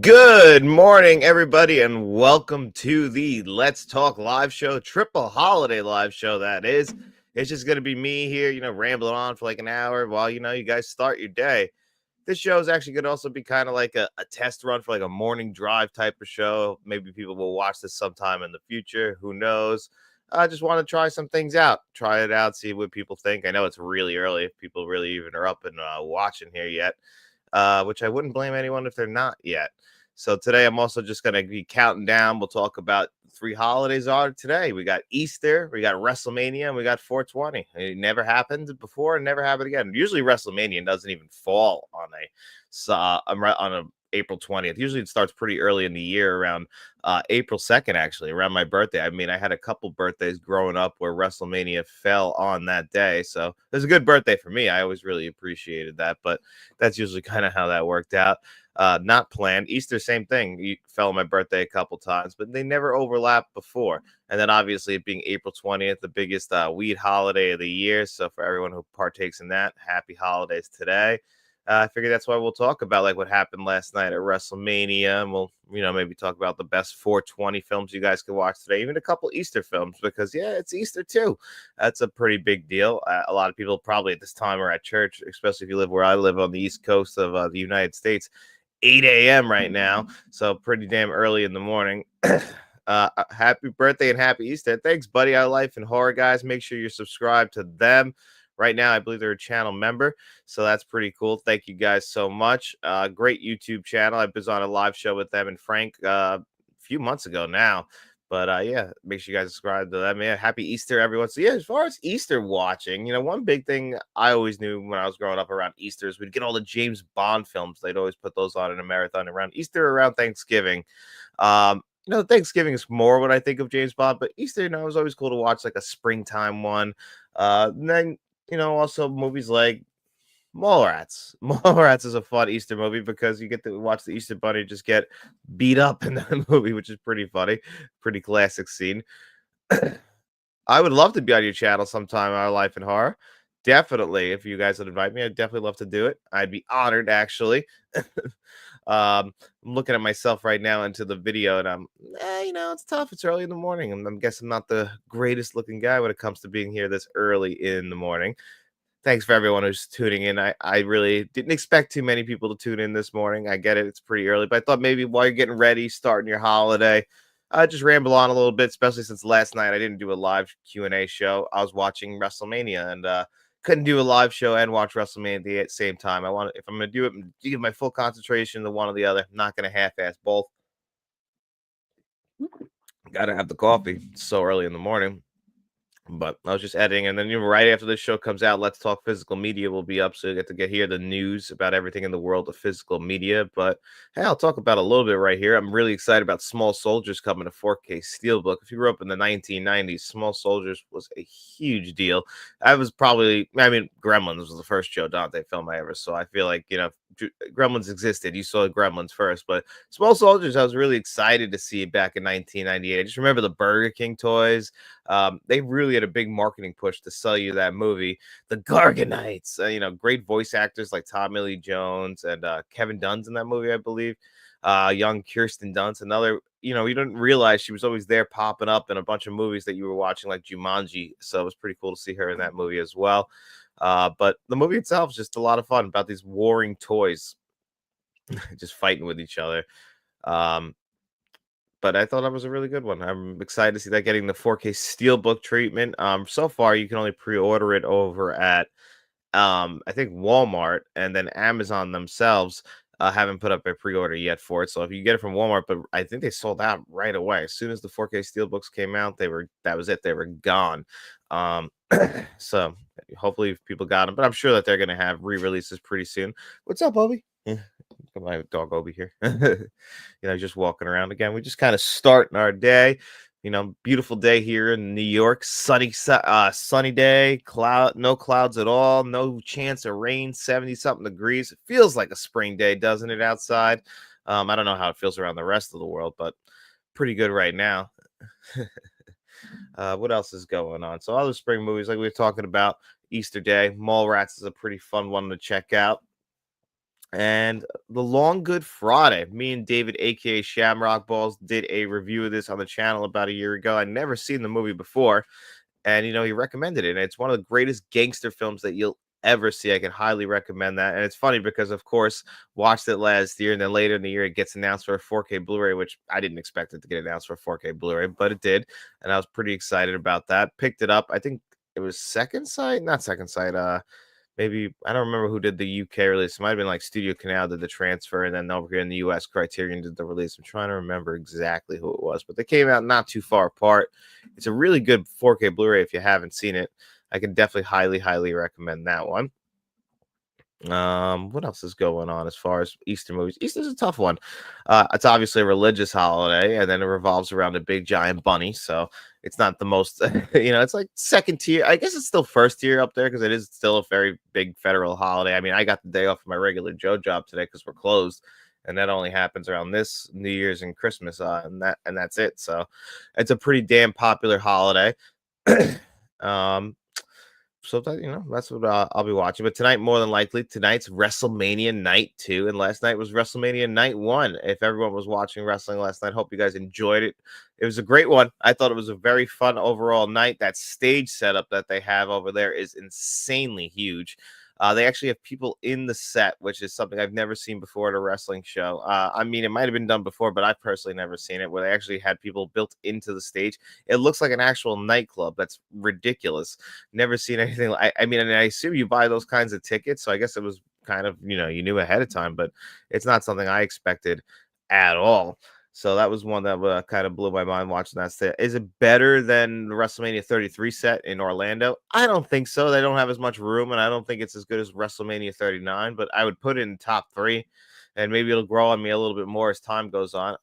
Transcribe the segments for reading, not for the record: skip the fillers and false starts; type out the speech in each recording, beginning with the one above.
Good morning, everybody, and welcome to the Let's Talk live show, triple holiday live show. That is, it's just gonna be me here, rambling on for like an hour while you guys start your day. This show is actually gonna also be kind of like a test run for like a morning drive type of show. Maybe people will watch this sometime in the future. Who knows? I just want to try some things out, try it out, see what people think. I know it's really early if people really even are up and watching here yet, which I wouldn't blame anyone if they're not yet. So today I'm also just going to be counting down. We'll talk about three holidays are today. We got Easter, we got Wrestlemania, and we got 420. It never happened before and never happened again. Usually Wrestlemania doesn't even fall on a April 20th. Usually it starts pretty early in the year around April 2nd, actually, around my birthday. I mean, I had a couple birthdays growing up where WrestleMania fell on that day. So it was a good birthday for me. I always really appreciated that. But that's usually kind of how that worked out. Not planned. Easter, same thing. You fell on my birthday a couple times, but they never overlapped before. And then obviously it being April 20th, the biggest weed holiday of the year. So for everyone who partakes in that, happy holidays today. I figured that's why we'll talk about like what happened last night at WrestleMania, and we'll maybe talk about the best 420 films you guys could watch today, even a couple Easter films because yeah, it's Easter too. That's a pretty big deal. A lot of people probably at this time are at church, especially if you live where I live on the East Coast of the United States. 8 a.m. right now, so pretty damn early in the morning. Happy birthday and happy Easter. Thanks, Buddy Out Life and Horror guys. Make sure you're subscribed to them. Right now, I believe they're a channel member, so that's pretty cool. Thank you guys so much. Great YouTube channel. I was on a live show with them and Frank a few months ago now. But yeah, make sure you guys subscribe to them. Yeah, happy Easter, everyone. So yeah, as far as Easter watching, one big thing I always knew when I was growing up around Easter is we'd get all the James Bond films. They'd always put those on in a marathon around Easter, around Thanksgiving. Thanksgiving is more what I think of James Bond, but Easter, it was always cool to watch like a springtime one. And then also movies like Mallrats. Mallrats is a fun Easter movie because you get to watch the Easter Bunny just get beat up in that movie, which is pretty funny, pretty classic scene. I would love to be on your channel sometime, Our Life in Horror. Definitely, if you guys would invite me, I'd definitely love to do it. I'd be honored, actually. I'm looking at myself right now into the video, and it's tough. It's early in the morning, and I'm guessing I'm not the greatest looking guy when it comes to being here this early in the morning. Thanks for everyone who's tuning in. I really didn't expect too many people to tune in this morning. I get it. It's pretty early, but I thought maybe while you're getting ready, starting your holiday, just ramble on a little bit, especially since last night I didn't do a live Q&A show. I was watching WrestleMania and couldn't do a live show and watch WrestleMania at the same time. If I'm going to do it, give my full concentration to one or the other. I'm not going to half-ass both. Got to have the coffee. It's so early in the morning. But I was just editing, and then right after this show comes out, Let's Talk Physical Media will be up, so you get to hear the news about everything in the world of physical media. But hey, I'll talk about a little bit right here. I'm really excited about Small Soldiers coming to 4K Steelbook. If you grew up in the 1990s, Small Soldiers was a huge deal. Gremlins was the first Joe Dante film I ever saw. I feel like Gremlins existed. You saw Gremlins first, but Small Soldiers, I was really excited to see it back in 1998. I just remember the Burger King toys. They really had a big marketing push to sell you that movie. The Garganites, great voice actors like Tommy Lee Jones and Kevin Dunn's in that movie, I believe. Young Kirsten Dunst, another, you didn't realize she was always there popping up in a bunch of movies that you were watching, like Jumanji. So it was pretty cool to see her in that movie as well. But the movie itself is just a lot of fun about these warring toys just fighting with each other. But I thought that was a really good one. I'm excited to see that getting the 4K Steelbook treatment. So far, you can only pre-order it over at, I think Walmart, and then Amazon themselves haven't put up a pre-order yet for it. So if you get it from Walmart, but I think they sold out right away as soon as the 4K Steelbooks came out. That was it. They were gone. So hopefully people got them, but I'm sure that they're gonna have re-releases pretty soon. What's up, Bobby? My dog Obi here. Just walking around again. We just kind of starting our day. Beautiful day here in New York. Sunny day. No clouds at all. No chance of rain. 70-something degrees. It feels like a spring day, doesn't it, outside? I don't know how it feels around the rest of the world, but pretty good right now. What else is going on? So other spring movies, like we were talking about, Easter Day. Mallrats is a pretty fun one to check out. And the Long Good Friday, me and David, aka Shamrock Balls, did a review of this on the channel about a year ago. I'd never seen the movie before, and he recommended it. And it's one of the greatest gangster films that you'll ever see. I can highly recommend that. And it's funny because, of course, watched it last year, and then later in the year it gets announced for a 4K Blu-ray, which I didn't expect it to get announced for a 4K Blu-ray, but it did, and I was pretty excited about that. Picked it up. I think it was Second Sight, not Second Sight. Maybe I don't remember who did the UK release. It might have been like Studio Canal did the transfer, and then over here in the US, Criterion did the release. I'm trying to remember exactly who it was, but they came out not too far apart. It's a really good 4K Blu-ray if you haven't seen it. I can definitely highly recommend that one. What else is going on as far as Easter movies? Easter's a tough one. It's obviously a religious holiday, and then it revolves around a big giant bunny. So it's not the most, it's like second tier. I guess it's still first tier up there because it is still a very big federal holiday. I mean, I got the day off of my regular Joe job today because we're closed, and that only happens around this New Year's and Christmas, and that's it. So it's a pretty damn popular holiday. um, so that that's what I'll be watching. But tonight, more than likely, tonight's WrestleMania night 2, and last night was WrestleMania night 1. If everyone was watching wrestling last night, hope you guys enjoyed it. It was a great one. I thought it was a very fun overall night. That stage setup that they have over there is insanely huge. They actually have people in the set, which is something I've never seen before at a wrestling show. I mean, it might have been done before, but I've personally never seen it, where they actually had people built into the stage. It looks like an actual nightclub. That's ridiculous. Never seen anything. I mean, I assume you buy those kinds of tickets, so I guess it was kind of, you knew ahead of time, but it's not something I expected at all. So that was one that kind of blew my mind watching that set. Is it better than the WrestleMania 33 set in Orlando? I don't think so. They don't have as much room, and I don't think it's as good as WrestleMania 39, but I would put it in top 3, and maybe it'll grow on me a little bit more as time goes on.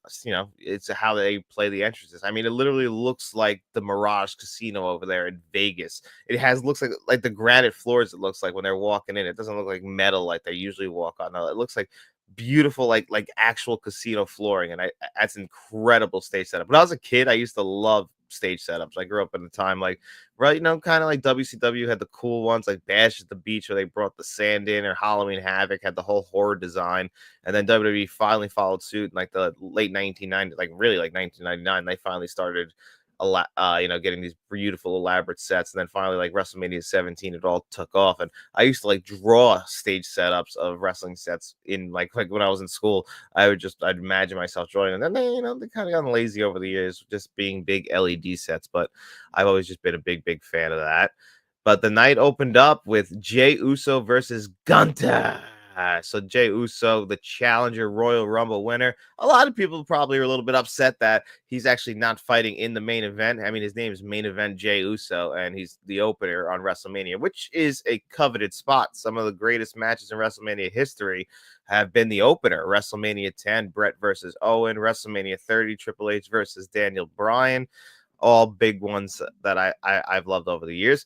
It's how they play the entrances. I mean, it literally looks like the Mirage Casino over there in Vegas. It looks like the granite floors. It looks like when they're walking in. It doesn't look like metal like they usually walk on. No, it looks like beautiful, like actual casino flooring, and that's incredible stage setup. When I was a kid, I used to love stage setups. I grew up in the time like right, kind of like WCW had the cool ones like Bash at the Beach, where they brought the sand in, or Halloween Havoc had the whole horror design, and then WWE finally followed suit in like the late 1990s, like really like 1999. They finally started getting these beautiful elaborate sets, and then finally like WrestleMania 17, it all took off. And I used to like draw stage setups of wrestling sets in like when I was in school. I'd imagine myself drawing, and then they kind of gotten lazy over the years, just being big LED sets. But I've always just been a big fan of that. But the night opened up with Jey Uso versus Gunter. So Jey Uso, the challenger Royal Rumble winner. A lot of people probably are a little bit upset that he's actually not fighting in the main event. I mean, his name is Main Event Jey Uso, and he's the opener on WrestleMania, which is a coveted spot. Some of the greatest matches in WrestleMania history have been the opener. WrestleMania 10, Brett versus Owen. WrestleMania 30, Triple H versus Daniel Bryan. All big ones that I've loved over the years.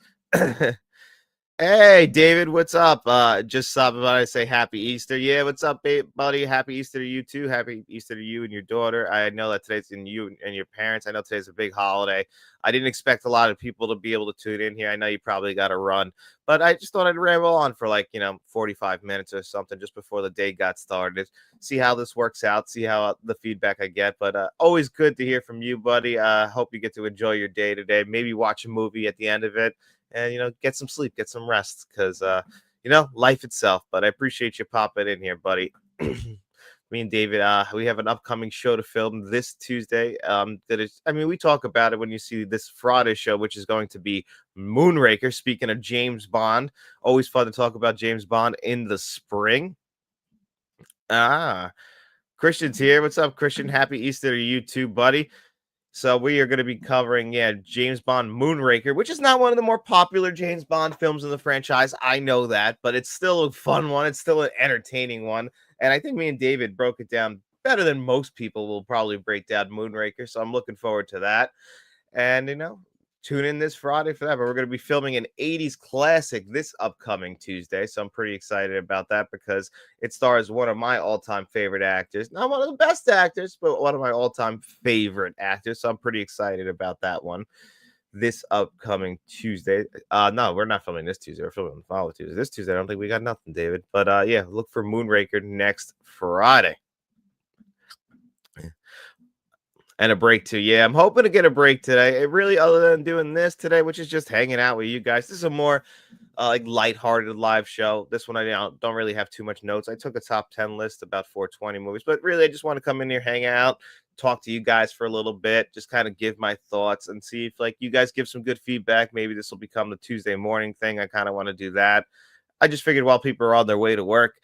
Hey, David, what's up? Just stopping by to say happy Easter. Yeah, what's up, buddy? Happy Easter to you too. Happy Easter to you and your daughter. I know that today's in you and your parents. I know today's a big holiday. I didn't expect a lot of people to be able to tune in here. I know you probably got to run, but I just thought I'd ramble on for 45 minutes or something just before the day got started. See how this works out, see how the feedback I get. But always good to hear from you, buddy. Hope you get to enjoy your day today. Maybe watch a movie at the end of it, and get some sleep, get some rest, because life itself. But I appreciate you popping in here, buddy. Me and David, we have an upcoming show to film this Tuesday. We talk about it when you see this Friday show, which is going to be Moonraker. Speaking of James Bond, always fun to talk about James Bond in the spring. Christian's here. What's up, Christian? Happy Easter to you too, buddy. So we are going to be covering, James Bond Moonraker, which is not one of the more popular James Bond films in the franchise. I know that, but it's still a fun one. It's still an entertaining one. And I think me and David broke it down better than most people will probably break down Moonraker. So I'm looking forward to that. And, tune in this Friday for that. But we're going to be filming an 80s classic this upcoming Tuesday. So I'm pretty excited about that because it stars one of my all-time favorite actors. Not one of the best actors, but one of my all-time favorite actors. So I'm pretty excited about that one. this upcoming Tuesday. No, we're not filming this Tuesday. We're filming the following Tuesday. This Tuesday, I don't think we got nothing, David. But yeah, look for Moonraker next Friday. And a break too. Yeah, I'm hoping to get a break today. It really, other than doing this today, which is just hanging out with you guys. This is a more like lighthearted live show. This one I don't really have too much notes. I took a top 10 list about 420 movies, but really I just want to come in here, hang out, talk to you guys for a little bit, just kind of give my thoughts and see if like you guys give some good feedback. Maybe this will become the Tuesday morning thing. I kind of want to do that. I just figured while people are on their way to work,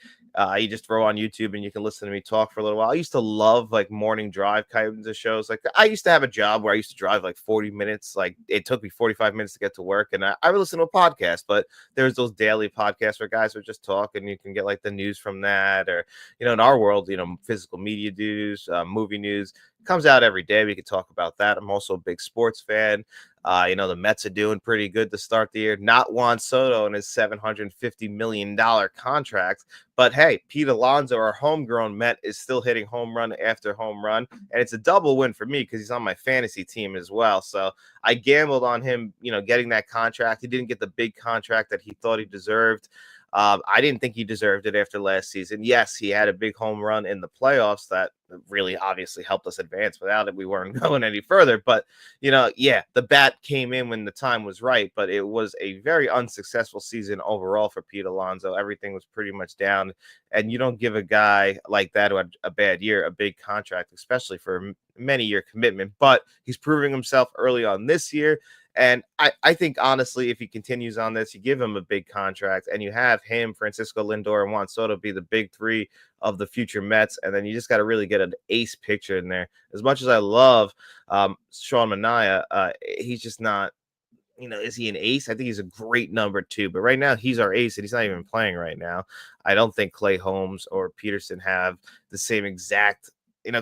you just throw on YouTube and you can listen to me talk for a little while. I used to love like morning drive kinds of shows. Like I used to have a job where I used to drive like 40 minutes. Like it took me 45 minutes to get to work, and I would listen to a podcast. But there's those daily podcasts where guys would just talk, and you can get like the news from that, or in our world, physical media news, movie news comes out every day. We could talk about that. I'm also a big sports fan. The Mets are doing pretty good to start the year. Not Juan Soto and his $750 million contract. But hey, Pete Alonso, our homegrown Met, is still hitting home run after home run. And it's a double win for me because he's on my fantasy team as well. So I gambled on him, getting that contract. He didn't get the big contract that he thought he deserved. I didn't think he deserved it after last season. Yes, he had a big home run in the playoffs that really obviously helped us advance. Without it, we weren't going any further. But, the bat came in when the time was right, but it was a very unsuccessful season overall for Pete Alonso. Everything was pretty much down. And you don't give a guy like that who had a bad year a big contract, especially for many year commitment. But he's proving himself early on this year. And I think, honestly, if he continues on this, you give him a big contract and you have him, Francisco Lindor, and Juan Soto be the big three of the future Mets. And then you just got to really get an ace picture in there. As much as I love Sean Manaea, he's just not, is he an ace? I think he's a great number two. But right now, he's our ace, and he's not even playing right now. I don't think Clay Holmes or Peterson have the same exact.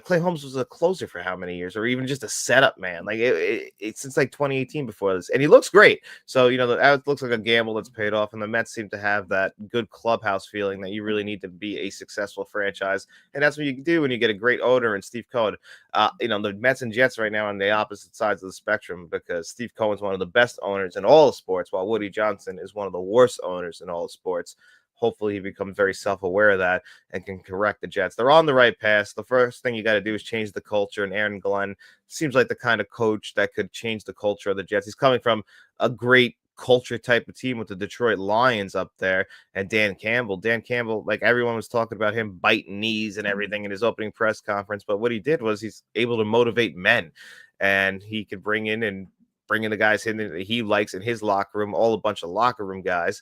Clay Holmes was a closer for how many years, or even just a setup man? Like it's since like 2018 before this, and he looks great. So that looks like a gamble that's paid off, and the Mets seem to have that good clubhouse feeling that you really need to be a successful franchise, and that's what you do when you get a great owner and Steve Cohen. The Mets and Jets right now on the opposite sides of the spectrum because Steve Cohen's one of the best owners in all of sports, while Woody Johnson is one of the worst owners in all of sports. Hopefully he becomes very self-aware of that and can correct the Jets. They're on the right path. The first thing you got to do is change the culture. And Aaron Glenn seems like the kind of coach that could change the culture of the Jets. He's coming from a great culture type of team with the Detroit Lions up there, and Dan Campbell, like everyone was talking about him biting knees and everything in his opening press conference. But what he did was he's able to motivate men, and he could bring in the guys in that he likes in his locker room, all a bunch of locker room guys.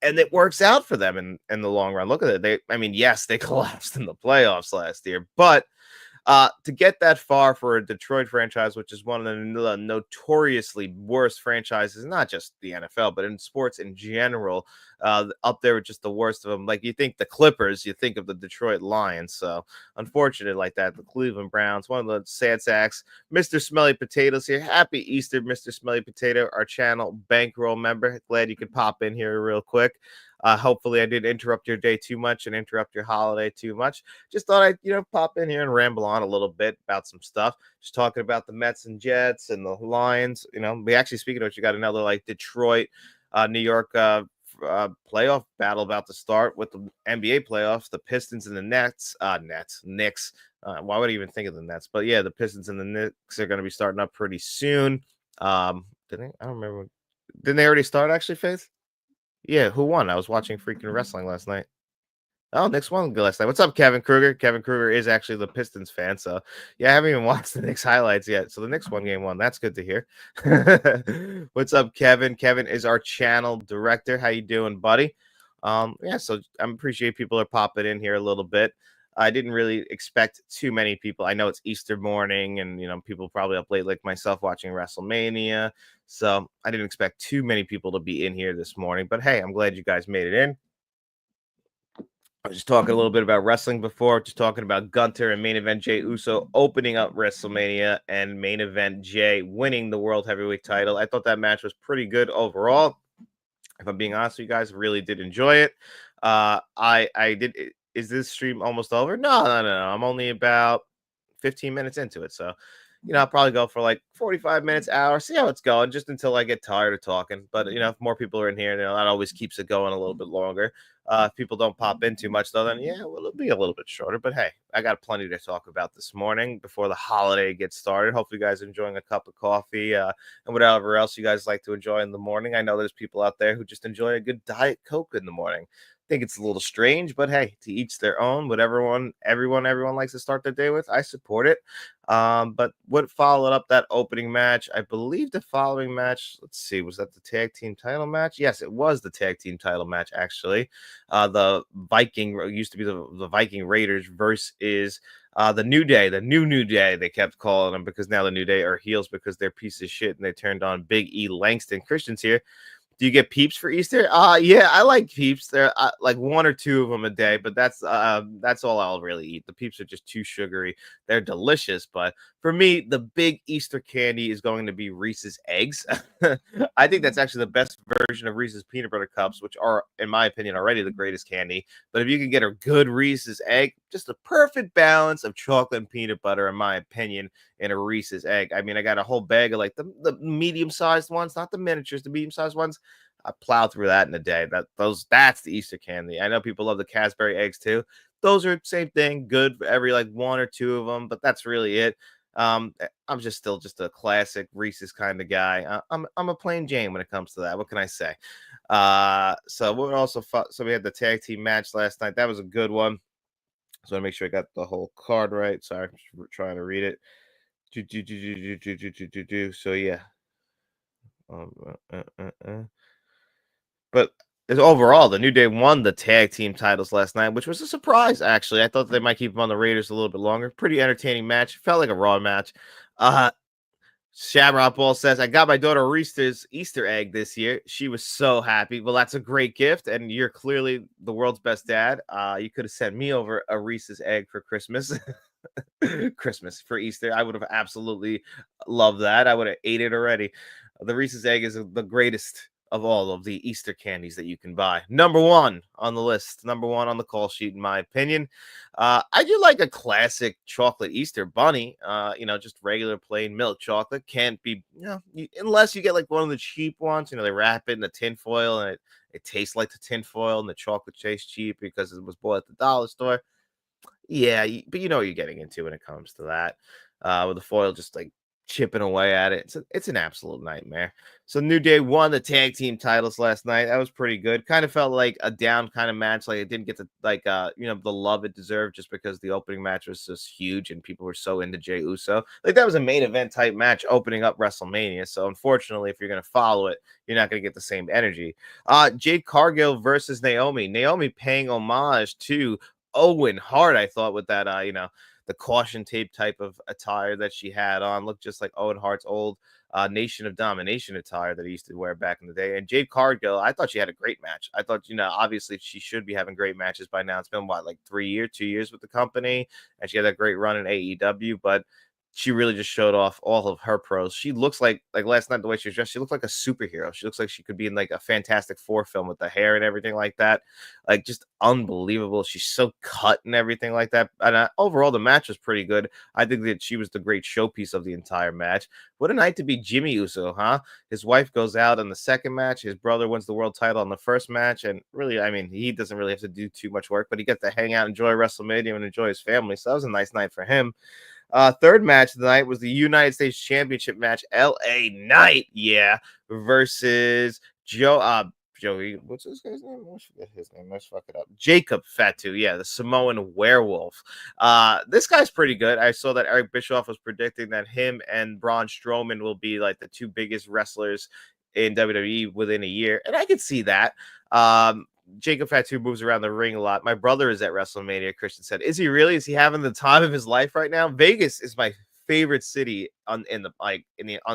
And it works out for them in the long run. Look at it. Yes, they collapsed in the playoffs last year, but to get that far for a Detroit franchise, which is one of the notoriously worst franchises, not just the NFL, but in sports in general, up there with just the worst of them. Like you think the Clippers, you think of the Detroit Lions. So unfortunate like that. The Cleveland Browns, one of the sad sacks. Mr. Smelly Potatoes here. Happy Easter, Mr. Smelly Potato, our channel bankroll member. Glad you could pop in here real quick. Hopefully I didn't interrupt your day too much and interrupt your holiday too much. Just thought I'd, pop in here and ramble on a little bit about some stuff. Just talking about the Mets and Jets and the Lions. We actually, speaking of which, you got another like Detroit, New York playoff battle about to start with the NBA playoffs. The Pistons and the Knicks. Why would I even think of the Nets? But yeah, the Pistons and the Knicks are going to be starting up pretty soon. Did they? I don't remember. Didn't they already start actually, Faith? Yeah, who won? I was watching freaking wrestling last night. Oh, Knicks won last night. What's up, Kevin Kruger? Kevin Kruger is actually the Pistons fan, so yeah, I haven't even watched the Knicks highlights yet. So the Knicks won game one. That's good to hear. What's up, Kevin? Kevin is our channel director. How you doing, buddy? Yeah, so I appreciate people are popping in here a little bit. I didn't really expect too many people. I know it's Easter morning, and people probably up late like myself watching Wrestlemania. So I didn't expect too many people to be in here this morning. But hey, I'm glad you guys made it in. I was just talking a little bit about wrestling before, just talking about Gunter and main event Jey Uso opening up WrestleMania and main event Jey winning the World Heavyweight title. I thought that match was pretty good overall. If I'm being honest with you guys, really did enjoy it. I did. Is this stream almost over? No. I'm only about 15 minutes into it. So I'll probably go for like 45 minutes, hour, see how it's going, just until I get tired of talking. But if more people are in here, that always keeps it going a little bit longer. If people don't pop in too much, though, then yeah, well, it'll be a little bit shorter. But hey, I got plenty to talk about this morning before the holiday gets started. Hopefully, you guys are enjoying a cup of coffee and whatever else you guys like to enjoy in the morning. I know there's people out there who just enjoy a good Diet Coke in the morning. Think it's a little strange, but hey, to each their own. Whatever everyone likes to start their day with, I support it. But what followed up that opening match? I believe the following match, let's see, was that the tag team title match? Yes, it was the tag team title match, actually. The Viking used to be the Viking Raiders versus the New Day, the New Day, they kept calling them because now the New Day are heels because they're pieces of shit and they turned on Big E Langston. Christian's here. Do you get Peeps for Easter? Yeah, I like Peeps. They're like one or two of them a day, but that's all I'll really eat. The Peeps are just too sugary. They're delicious, but for me, the big Easter candy is going to be Reese's eggs. I think that's actually the best version of Reese's peanut butter cups, which are, in my opinion, already the greatest candy. But if you can get a good Reese's egg, just a perfect balance of chocolate and peanut butter, in my opinion, in a Reese's egg. I mean, I got a whole bag of like the medium-sized ones, not the miniatures, the medium-sized ones. I plow through that in a day. That's the Easter candy. I know people love the Cadbury eggs too. Those are same thing, good for every like one or two of them, but that's really it. I'm just still just a classic Reese's kind of guy. I'm a plain Jane when it comes to that. What can I say? So we're also so we had the tag team match last night. That was a good one. So I make sure I got the whole card right. Sorry, I'm trying to read it. So yeah. Um, uh, uh, uh, uh. But overall, the New Day won the tag team titles last night, which was a surprise. Actually, I thought they might keep them on the Raiders a little bit longer. Pretty entertaining match. Felt like a Raw match. Shamrock Ball says, I got my daughter Reese's Easter egg this year. She was so happy. Well, that's a great gift, and you're clearly the world's best dad. You could have sent me over a Reese's egg for Christmas. Christmas for Easter. I would have absolutely loved that. I would have ate it already. The Reese's egg is the greatest of all of the Easter candies that you can buy. Number one on the list, number one on the call sheet, in my opinion. I do like a classic chocolate Easter bunny. Just regular plain milk chocolate. Can't be, unless you get like one of the cheap ones. They wrap it in the tin foil and it tastes like the tin foil and the chocolate tastes cheap because it was bought at the dollar store. Yeah, but you know what you're getting into when it comes to that. With the foil just like chipping away at it. It's an absolute nightmare. So New Day won the tag team titles last night. That was pretty good. Kind of felt like a down kind of match. Like it didn't get the love it deserved just because the opening match was just huge and people were so into Jey Uso. Like that was a main event type match opening up WrestleMania. So unfortunately, if you're gonna follow it, you're not gonna get the same energy. Jade Cargill versus Naomi. Naomi paying homage to Owen Hart, I thought, with that, the caution tape type of attire that she had on, looked just like Owen Hart's old Nation of Domination attire that he used to wear back in the day. And Jade Cargill, I thought she had a great match. I thought, obviously she should be having great matches by now. It's been like 2 years with the company, and she had a great run in AEW, but she really just showed off all of her pros. She looks like last night, the way she was dressed, she looked like a superhero. She looks like she could be in like a Fantastic Four film with the hair and everything like that. Like just unbelievable. She's so cut and everything like that. And overall, the match was pretty good. I think that she was the great showpiece of the entire match. What a night to be Jimmy Uso, huh? His wife goes out in the second match. His brother wins the world title in the first match. And really, I mean, he doesn't really have to do too much work, but he gets to hang out, enjoy WrestleMania, and enjoy his family. So that was a nice night for him. Third match of the night was the United States Championship match. LA Knight, versus Joey. What's this guy's name? Let's forget his name. Let's fuck it up. Jacob Fatu, the Samoan werewolf. This guy's pretty good. I saw that Eric Bischoff was predicting that him and Braun Strowman will be like the two biggest wrestlers in WWE within a year, and I could see that. Jacob Fatu moves around the ring a lot. My brother is at WrestleMania. Christian said, "Is he really? Is he having the time of his life right now?" Vegas is my favorite city on the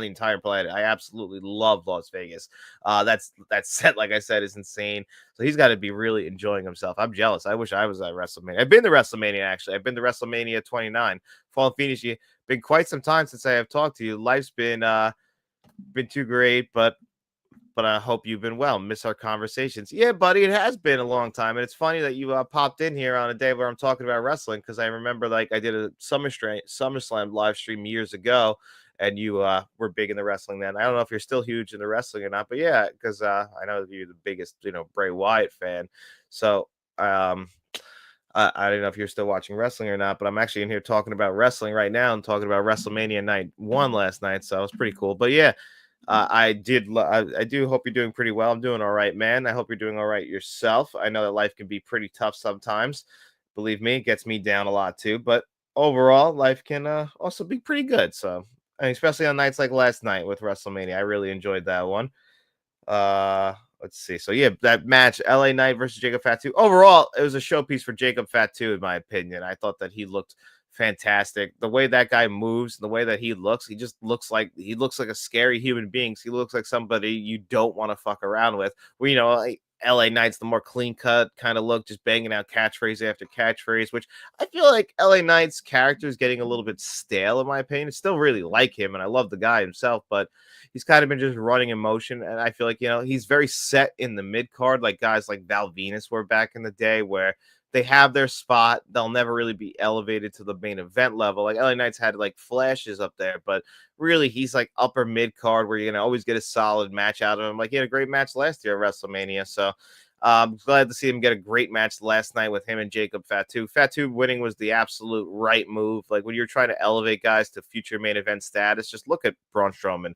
entire planet. I absolutely love Las Vegas. That set, like I said, is insane. So he's got to be really enjoying himself. I'm jealous. I wish I was at WrestleMania. I've been to WrestleMania actually. I've been to WrestleMania 29. Fallen Phoenix. Been quite some time since I have talked to you. Life's been too great, but but I hope you've been well. Miss our conversations. Yeah, buddy, it has been a long time, and it's funny that you popped in here on a day where I'm talking about wrestling because I remember like I did a SummerSlam live stream years ago, and you were big in the wrestling then. I don't know if you're still huge in the wrestling or not, but yeah, because I know that you're the biggest, Bray Wyatt fan. So um, I don't know if you're still watching wrestling or not, but I'm actually in here talking about wrestling right now and talking about WrestleMania night one last night. So it was pretty cool. But yeah, I do hope you're doing pretty well. I'm doing all right, man. I hope you're doing all right yourself. I know that life can be pretty tough sometimes. Believe me, it gets me down a lot too. But overall, life can also be pretty good. So, and especially on nights like last night with WrestleMania, I really enjoyed that one. Let's see. So yeah, that match, LA Knight versus Jacob Fatu. Overall, it was a showpiece for Jacob Fatu, in my opinion. I thought that he looked fantastic. The way that guy moves, the way that he just looks like a scary human being. He looks like somebody you don't want to fuck around with. Well, like LA Knight's the more clean cut kind of look, just banging out catchphrase after catchphrase, which I feel like LA Knight's character is getting a little bit stale, in my opinion. I still really like him, and I love the guy himself, but he's kind of been just running in motion. And I feel like, he's very set in the mid card, like guys like Val Venus were back in the day, where they have their spot. They'll never really be elevated to the main event level. Like LA Knight's had like flashes up there, but really he's like upper mid card where you're going to always get a solid match out of him. Like he had a great match last year at WrestleMania. So I'm glad to see him get a great match last night with him and Jacob Fatu. Fatu winning was the absolute right move. Like when you're trying to elevate guys to future main event status, just look at Braun Strowman.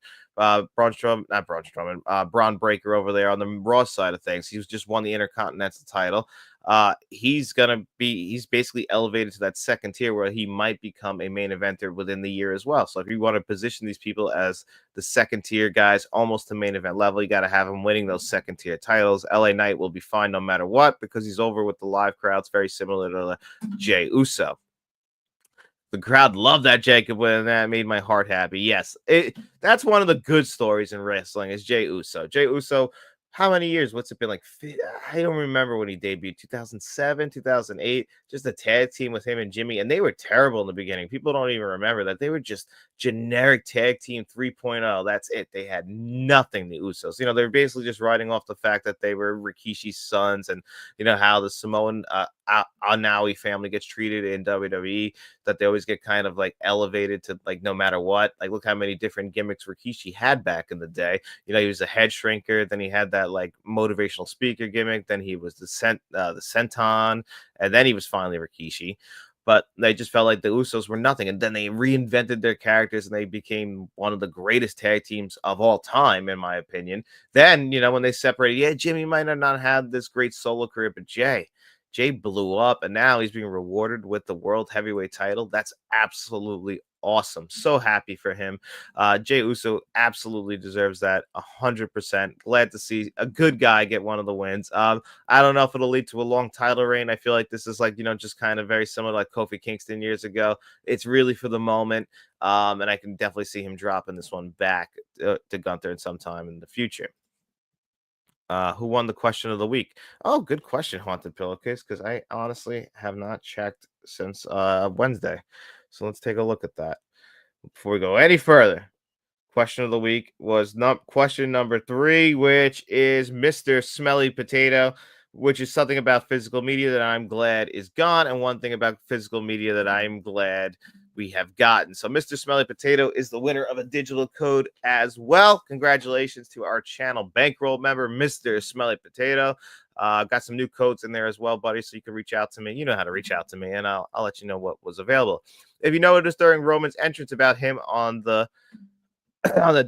Braun Breaker over there on the Raw side of things. He was just won the Intercontinental title. He's basically elevated to that second tier where he might become a main eventer within the year as well. So if you want to position these people as the second tier guys, almost to main event level, you got to have him winning those second tier titles. LA Knight will be fine no matter what because he's over with the live crowds, very similar to Jey Uso. The crowd loved that Jacob win, and that made my heart happy. Yes, that's one of the good stories in wrestling is Jey Uso. Jey Uso, how many years? What's it been like? I don't remember when he debuted. 2007, 2008. Just a tag team with him and Jimmy, and they were terrible in the beginning. People don't even remember that. They were just generic tag team 3.0. That's it. They had nothing, the Usos. They're basically just riding off the fact that they were Rikishi's sons, and how the Samoan Anawi family gets treated in WWE, that they always get kind of like elevated to like no matter what. Like look how many different gimmicks Rikishi had back in the day. He was a head shrinker, then he had that like motivational speaker gimmick, then he was the senton, and then he was finally Rikishi. But they just felt like the Usos were nothing, and then they reinvented their characters and they became one of the greatest tag teams of all time, in my opinion. Then when they separated, Jimmy might have not had this great solo career, but Jay blew up, and now he's being rewarded with the world heavyweight title. That's absolutely awesome. So happy for him. Jey Uso absolutely deserves that 100%. Glad to see a good guy get one of the wins. I don't know if it'll lead to a long title reign. I feel like this is like, just kind of very similar like Kofi Kingston years ago. It's really for the moment. And I can definitely see him dropping this one back to Gunther in some time in the future. Who won the question of the week? Oh, good question, Haunted Pillowcase, because I honestly have not checked since Wednesday. So let's take a look at that before we go any further. Question of the week was question number 3, which is Mr. Smelly Potato, which is something about physical media that I'm glad is gone, and one thing about physical media that I'm glad we have gotten. So Mr. Smelly Potato is the winner of a digital code as well. Congratulations to our channel bankroll member, Mr. Smelly Potato. Got some new codes in there as well, buddy, so you can reach out to me. You know how to reach out to me, and I'll let you know what was available. If you noticed during Roman's entrance about him on the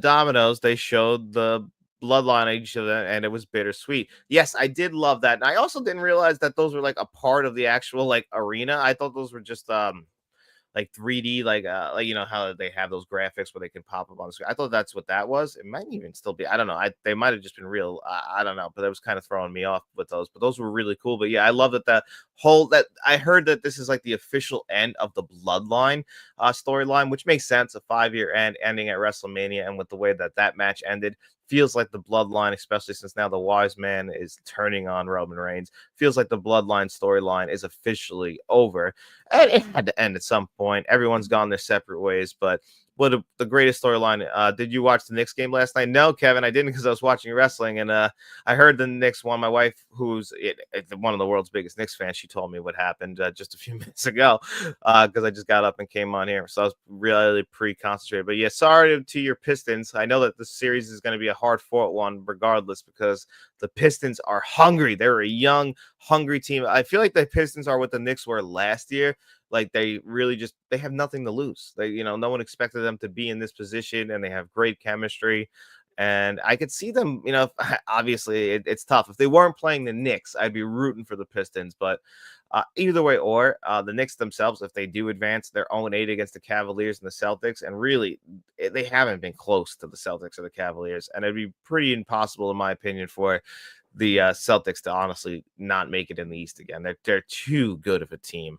dominoes, they showed the bloodline of each of them, and it was bittersweet. Yes, I did love that. And I also didn't realize that those were like a part of the actual like arena. I thought those were just like 3D, like how they have those graphics where they can pop up on the screen. I thought that's what that was. It might even still be. I don't know. They might have just been real. I don't know, but that was kind of throwing me off with those. But those were really cool. But yeah, I love that that I heard that this is like the official end of the Bloodline storyline, which makes sense. A 5-year ending at WrestleMania, and with the way that match ended, feels like the Bloodline, especially since now the Wise Man is turning on Roman Reigns, feels like the Bloodline storyline is officially over. And it had to end at some point. Everyone's gone their separate ways, but the greatest storyline. Did you watch the Knicks game last night? No, Kevin, I didn't because I was watching wrestling, and I heard the Knicks won. My wife, one of the world's biggest Knicks fans, she told me what happened just a few minutes ago because I just got up and came on here, so I was really pre-concentrated. But yeah, sorry to your Pistons. I know that the series is going to be a hard-fought one, regardless, because the Pistons are hungry. They're a young, hungry team. I feel like the Pistons are what the Knicks were last year. Like they really they have nothing to lose. No one expected them to be in this position, and they have great chemistry. And I could see them, obviously it's tough. If they weren't playing the Knicks, I'd be rooting for the Pistons. But either way, or the Knicks themselves, if they do advance, they're 0-8 against the Cavaliers and the Celtics. And really, they haven't been close to the Celtics or the Cavaliers. And it'd be pretty impossible, in my opinion, for the Celtics to honestly not make it in the East again. They're too good of a team.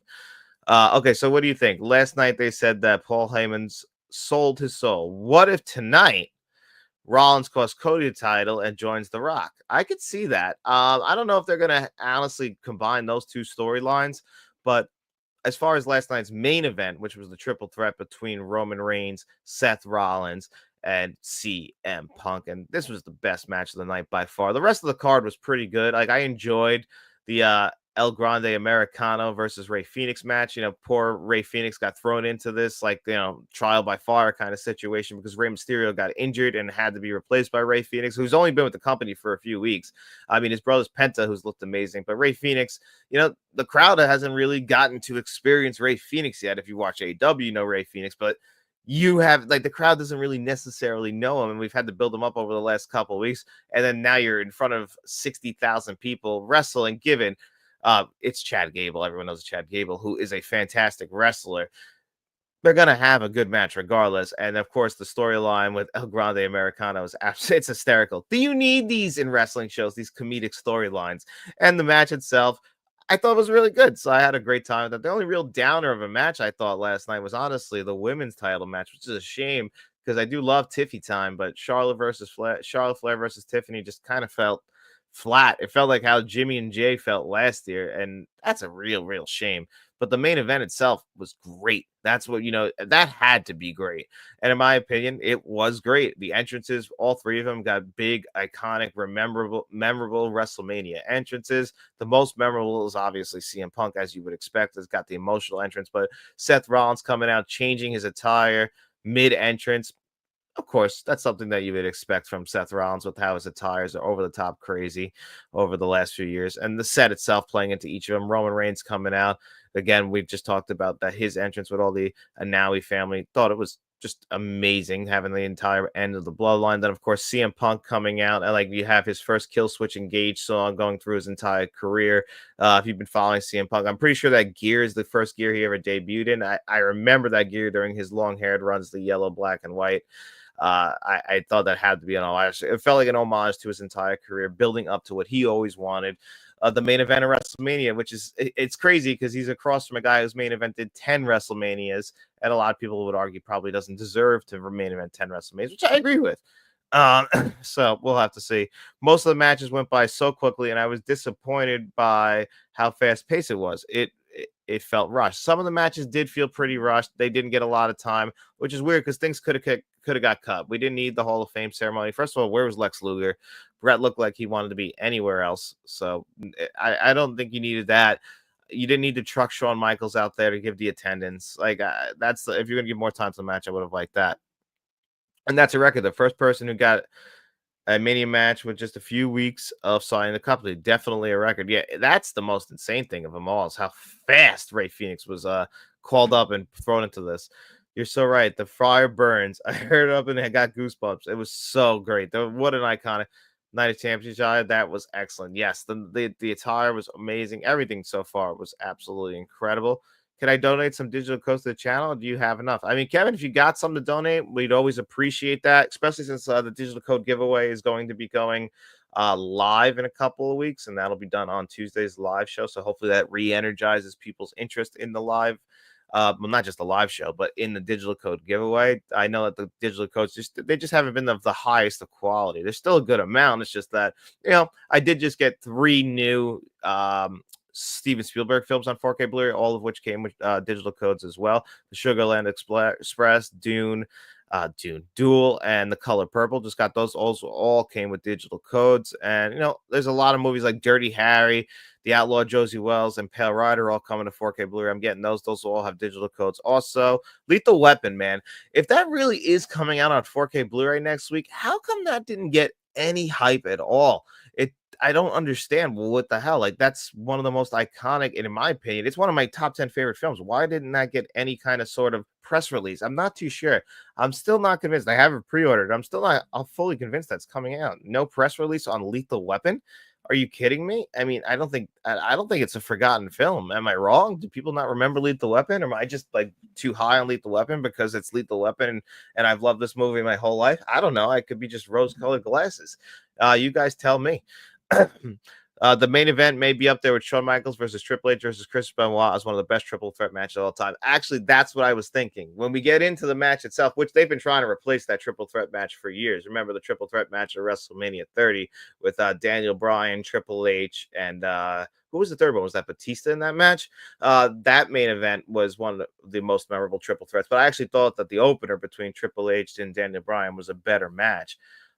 Okay, so what do you think? Last night they said that Paul Heyman's sold his soul. What if tonight Rollins costs Cody the title and joins The Rock? I could see that. I don't know if they're gonna honestly combine those two storylines, but as far as last night's main event, which was the triple threat between Roman Reigns, Seth Rollins, and CM Punk, and this was the best match of the night by far. The rest of the card was pretty good. Like I enjoyed the El Grande Americano versus Rey Fenix match. Poor Rey Fenix got thrown into this trial by fire kind of situation because Rey Mysterio got injured and had to be replaced by Rey Fenix, who's only been with the company for a few weeks. I mean, his brother's Penta, who's looked amazing, but Rey Fenix, the crowd hasn't really gotten to experience Rey Fenix yet. If you watch AEW, you know Rey Fenix, but you have the crowd doesn't really necessarily know him, and we've had to build him up over the last couple of weeks, and then now you're in front of 60,000 people wrestling. Given it's Chad Gable, everyone knows Chad Gable, who is a fantastic wrestler. They're gonna have a good match regardless, and of course the storyline with El Grande Americano is absolutely it's hysterical. Do you need these in wrestling shows? These comedic storylines, and the match itself, I thought was really good. So I had a great time with that. The only real downer of a match I thought last night was honestly the women's title match, which is a shame because I do love Tiffy time, but Charlotte Flair versus Tiffany just kind of felt flat. It felt like how Jimmy and Jay felt last year, and that's a real shame. But the main event itself was great. That's what that had to be great. And in my opinion, it was great. The entrances, all three of them got big, iconic, memorable WrestleMania entrances. The most memorable is obviously CM Punk, as you would expect, has got the emotional entrance, but Seth Rollins coming out, changing his attire mid-entrance. Of course, that's something that you would expect from Seth Rollins with how his attires are over the top crazy over the last few years. And the set itself playing into each of them. Roman Reigns coming out. Again, we've just talked about that his entrance with all the Anoa'i family. Thought it was just amazing having the entire end of the bloodline. Then, of course, CM Punk coming out. And you have his first Kill Switch Engage song going through his entire career. If you've been following CM Punk, I'm pretty sure that gear is the first gear he ever debuted in. I remember that gear during his long-haired runs, the yellow, black, and white. I thought that had to be an homage. It felt like an homage to his entire career, building up to what he always wanted. The main event of WrestleMania, which is it's crazy because he's across from a guy who's main evented 10 WrestleManias, and a lot of people would argue probably doesn't deserve to main event 10 WrestleManias, which I agree with. So we'll have to see. Most of the matches went by so quickly, and I was disappointed by how fast paced it was. It felt rushed. Some of the matches did feel pretty rushed. They didn't get a lot of time, which is weird because things could have got cut. We didn't need the Hall of Fame ceremony. First of all, where was Lex Luger? Brett looked like he wanted to be anywhere else. So I don't think you needed that. You didn't need to truck Shawn Michaels out there to give the attendance. If you're gonna give more time to the match, I would have liked that. And that's a record. The first person who got a mini match with just a few weeks of signing the company. Definitely a record. Yeah, that's the most insane thing of them all is how fast Rey Fenix was called up and thrown into this. You're so right. The fire burns. I heard it up and I got goosebumps. It was so great. What an iconic Night of Champions. That was excellent. Yes, the attire was amazing. Everything so far was absolutely incredible. Can I donate some digital codes to the channel? Do you have enough? I mean, Kevin, if you got some to donate, we'd always appreciate that, especially since the digital code giveaway is going to be going live in a couple of weeks, and that'll be done on Tuesday's live show. So hopefully that re-energizes people's interest in the live, well, not just the live show, but in the digital code giveaway. I know that the digital codes just haven't been of the highest of quality. There's still a good amount. It's just that, I did just get 3 new Steven Spielberg films on 4K Blu-ray, all of which came with digital codes as well. The Sugarland Express, Dune Duel, and The Color Purple just got those. Also, all came with digital codes. And there's a lot of movies like Dirty Harry, The Outlaw Josie Wells, and Pale Rider all coming to 4K Blu-ray. I'm getting those. Those will all have digital codes. Also, Lethal Weapon, man. If that really is coming out on 4K Blu-ray next week, how come that didn't get any hype at all? I don't understand. Well, what the hell? Like, that's one of the most iconic, and in my opinion, it's one of my top 10 favorite films. Why didn't that get any kind of sort of press release? I'm not too sure. I'm still not convinced. I haven't pre-ordered. I'm fully convinced that's coming out. No press release on Lethal Weapon. Are you kidding me? I mean, I don't think it's a forgotten film. Am I wrong? Do people not remember Lethal Weapon? Or am I just like too high on Lethal Weapon because it's Lethal Weapon and I've loved this movie my whole life? I don't know. I could be just rose-colored glasses. You guys tell me. The main event may be up there with Shawn Michaels versus Triple H versus Chris Benoit as one of the best triple threat matches of all time. Actually, that's what I was thinking. When we get into the match itself, which they've been trying to replace that triple threat match for years. Remember the triple threat match at WrestleMania 30 with Daniel Bryan, Triple H, and who was the third one? Was that Batista in that match? That main event was one of the most memorable triple threats. But I actually thought that the opener between Triple H and Daniel Bryan was a better match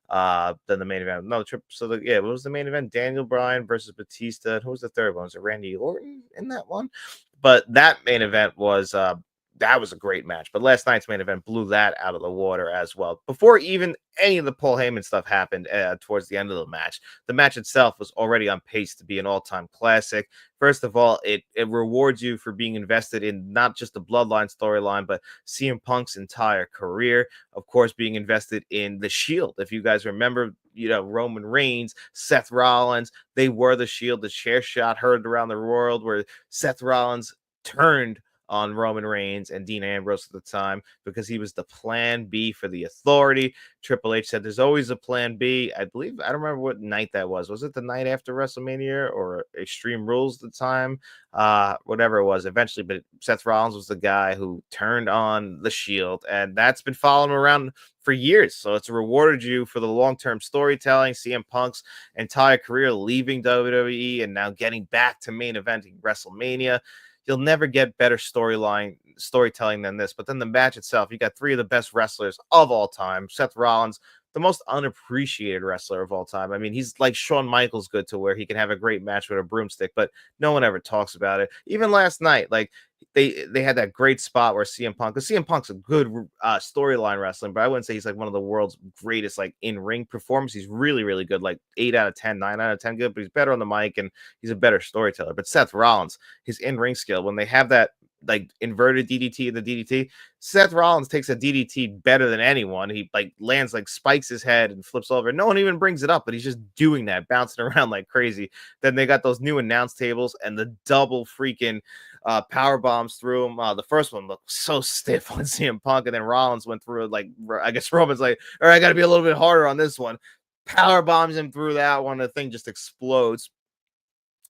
than the main event. No, what was the main event? Daniel Bryan versus Batista. And who was the third one? Was it Randy Orton in that one? But that main event was that was a great match. But last night's main event blew that out of the water as well. Before even any of the Paul Heyman stuff happened towards the end of the match itself was already on pace to be an all-time classic. First of all, it rewards you for being invested in not just the Bloodline storyline, but CM Punk's entire career. Of course, being invested in the Shield. If you guys remember, Roman Reigns, Seth Rollins, they were the Shield. The chair shot heard around the world where Seth Rollins turned on Roman Reigns and Dean Ambrose at the time because he was the plan B for the Authority. Triple H said there's always a plan B. I don't remember what night that was. Was it the night after WrestleMania or Extreme Rules at the time? Whatever it was eventually, but Seth Rollins was the guy who turned on the Shield, and that's been following him around for years. So it's rewarded you for the long-term storytelling. CM Punk's entire career leaving WWE and now getting back to main eventing WrestleMania. You'll never get better storytelling than this. But then the match itself, you got three of the best wrestlers of all time. Seth Rollins, the most unappreciated wrestler of all time. I mean, he's like Shawn Michaels good to where he can have a great match with a broomstick, but no one ever talks about it. Even last night, like they had that great spot where because CM Punk's a good storyline wrestling, but I wouldn't say he's like one of the world's greatest like in-ring performers. He's really, really good, like 8 out of 10, 9 out of 10 good, but he's better on the mic and he's a better storyteller. But Seth Rollins, his in-ring skill, when they have that like inverted DDT in the DDT, Seth Rollins takes a DDT better than anyone. He like lands, like spikes his head and flips over. No one even brings it up, but he's just doing that, bouncing around like crazy. Then they got those new announce tables and the double freaking power bombs through him. The first one looked so stiff on CM Punk, and then Rollins went through it. Like, I guess Roman's like, all right, I got to be a little bit harder on this one. Power bombs him through that one. The thing just explodes.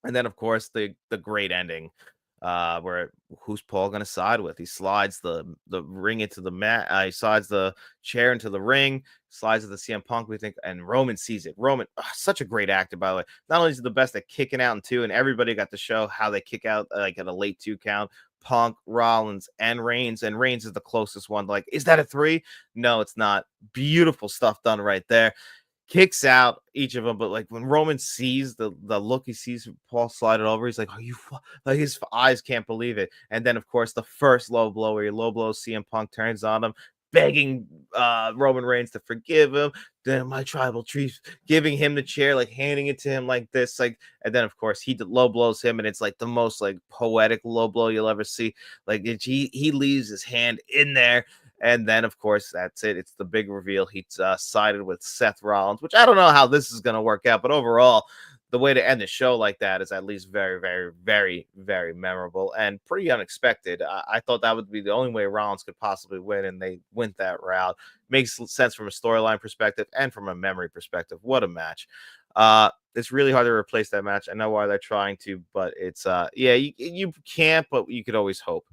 And then, of course, the great ending, where who's Paul going to side with? He slides the ring into the mat. He slides the chair into the ring, slides to the CM Punk. We think, and Roman sees it. Roman, such a great actor, by the way. Not only is he the best at kicking out in two, and everybody got to show how they kick out like at a late 2 count. Punk, Rollins, and Reigns is the closest one. Like, is that a 3? No, it's not. Beautiful stuff done right there. Kicks out each of them, but like when Roman sees the look, he sees Paul slide it over, he's like, "Are you?" Like his eyes can't believe it. And then, of course, the first low blow where he low blows CM Punk, turns on him, begging Roman Reigns to forgive him. Then my tribal chief giving him the chair, like handing it to him like this, like, and then of course he low blows him, and it's like the most like poetic low blow you'll ever see. Like he leaves his hand in there. And then, of course, that's it. It's the big reveal. He's sided with Seth Rollins, which I don't know how this is going to work out. But overall, the way to end the show like that is at least very, very, very, very memorable and pretty unexpected. I thought that would be the only way Rollins could possibly win, and they went that route. Makes sense from a storyline perspective and from a memory perspective. What a match. It's really hard to replace that match. I know why they're trying to, but it's, you can't, but you could always hope.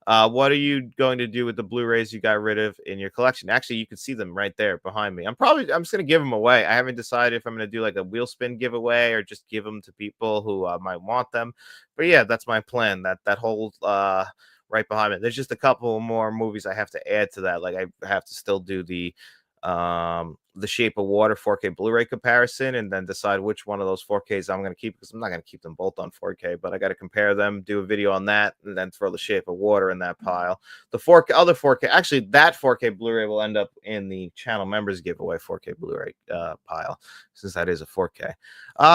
What are you going to do with the Blu-rays you got rid of in your collection? Actually, you can see them right there behind me. I'm just gonna give them away. I haven't decided if I'm gonna do like a wheel spin giveaway or just give them to people who might want them. But yeah, that's my plan. That whole right behind me. There's just a couple more movies I have to add to that. Like I have to still do the Shape of Water 4K Blu-ray comparison and then decide which one of those 4Ks I'm going to keep, because I'm not going to keep them both on 4K, but I got to compare them, do a video on that, and then throw the Shape of Water in that pile. The 4K other 4K, actually that 4K Blu-ray will end up in the channel members giveaway 4K Blu-ray pile, since that is a 4K.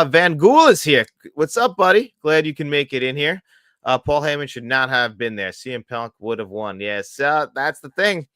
Van Gool is here. What's up, buddy? Glad you can make it in here. Paul Heyman should not have been there. CM Punk would have won. Yes, that's the thing.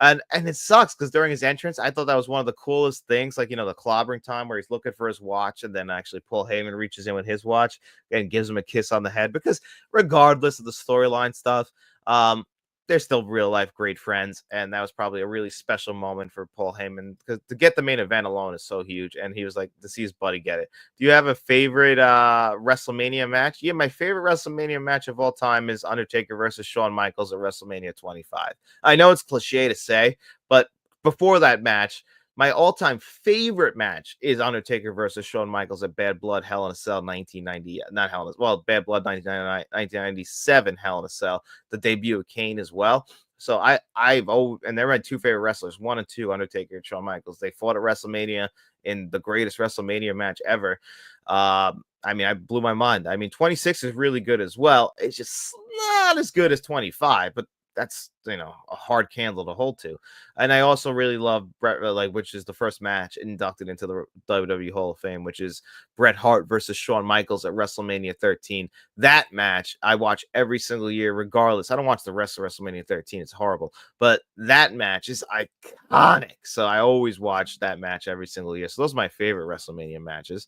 And it sucks because during his entrance, I thought that was one of the coolest things, like, the clobbering time where he's looking for his watch, and then actually Paul Heyman reaches in with his watch and gives him a kiss on the head. Because regardless of the storyline stuff, um, they're still real life great friends, and that was probably a really special moment for Paul Heyman, because to get the main event alone is so huge. And he was like, to see his buddy get it. Do you have a favorite WrestleMania match? Yeah, my favorite WrestleMania match of all time is Undertaker versus Shawn Michaels at WrestleMania 25. I know it's cliche to say, but before that match, my all-time favorite match is Undertaker versus Shawn Michaels at Bad Blood Hell in a Cell 1990, not Hell in a, well, Bad Blood 1997 Hell in a Cell, the debut of Kane as well. So and they're my two favorite wrestlers, 1 and 2, Undertaker and Shawn Michaels. They fought at WrestleMania in the greatest WrestleMania match ever. I mean, I blew my mind. I mean, 26 is really good as well. It's just not as good as 25, but that's a hard candle to hold to. And I also really love Bret, which is the first match inducted into the WWE Hall of Fame, which is Bret Hart versus Shawn Michaels at WrestleMania 13. That match I watch every single year, regardless. I don't watch the rest of WrestleMania 13; it's horrible, but that match is iconic. So I always watch that match every single year. So those are my favorite WrestleMania matches.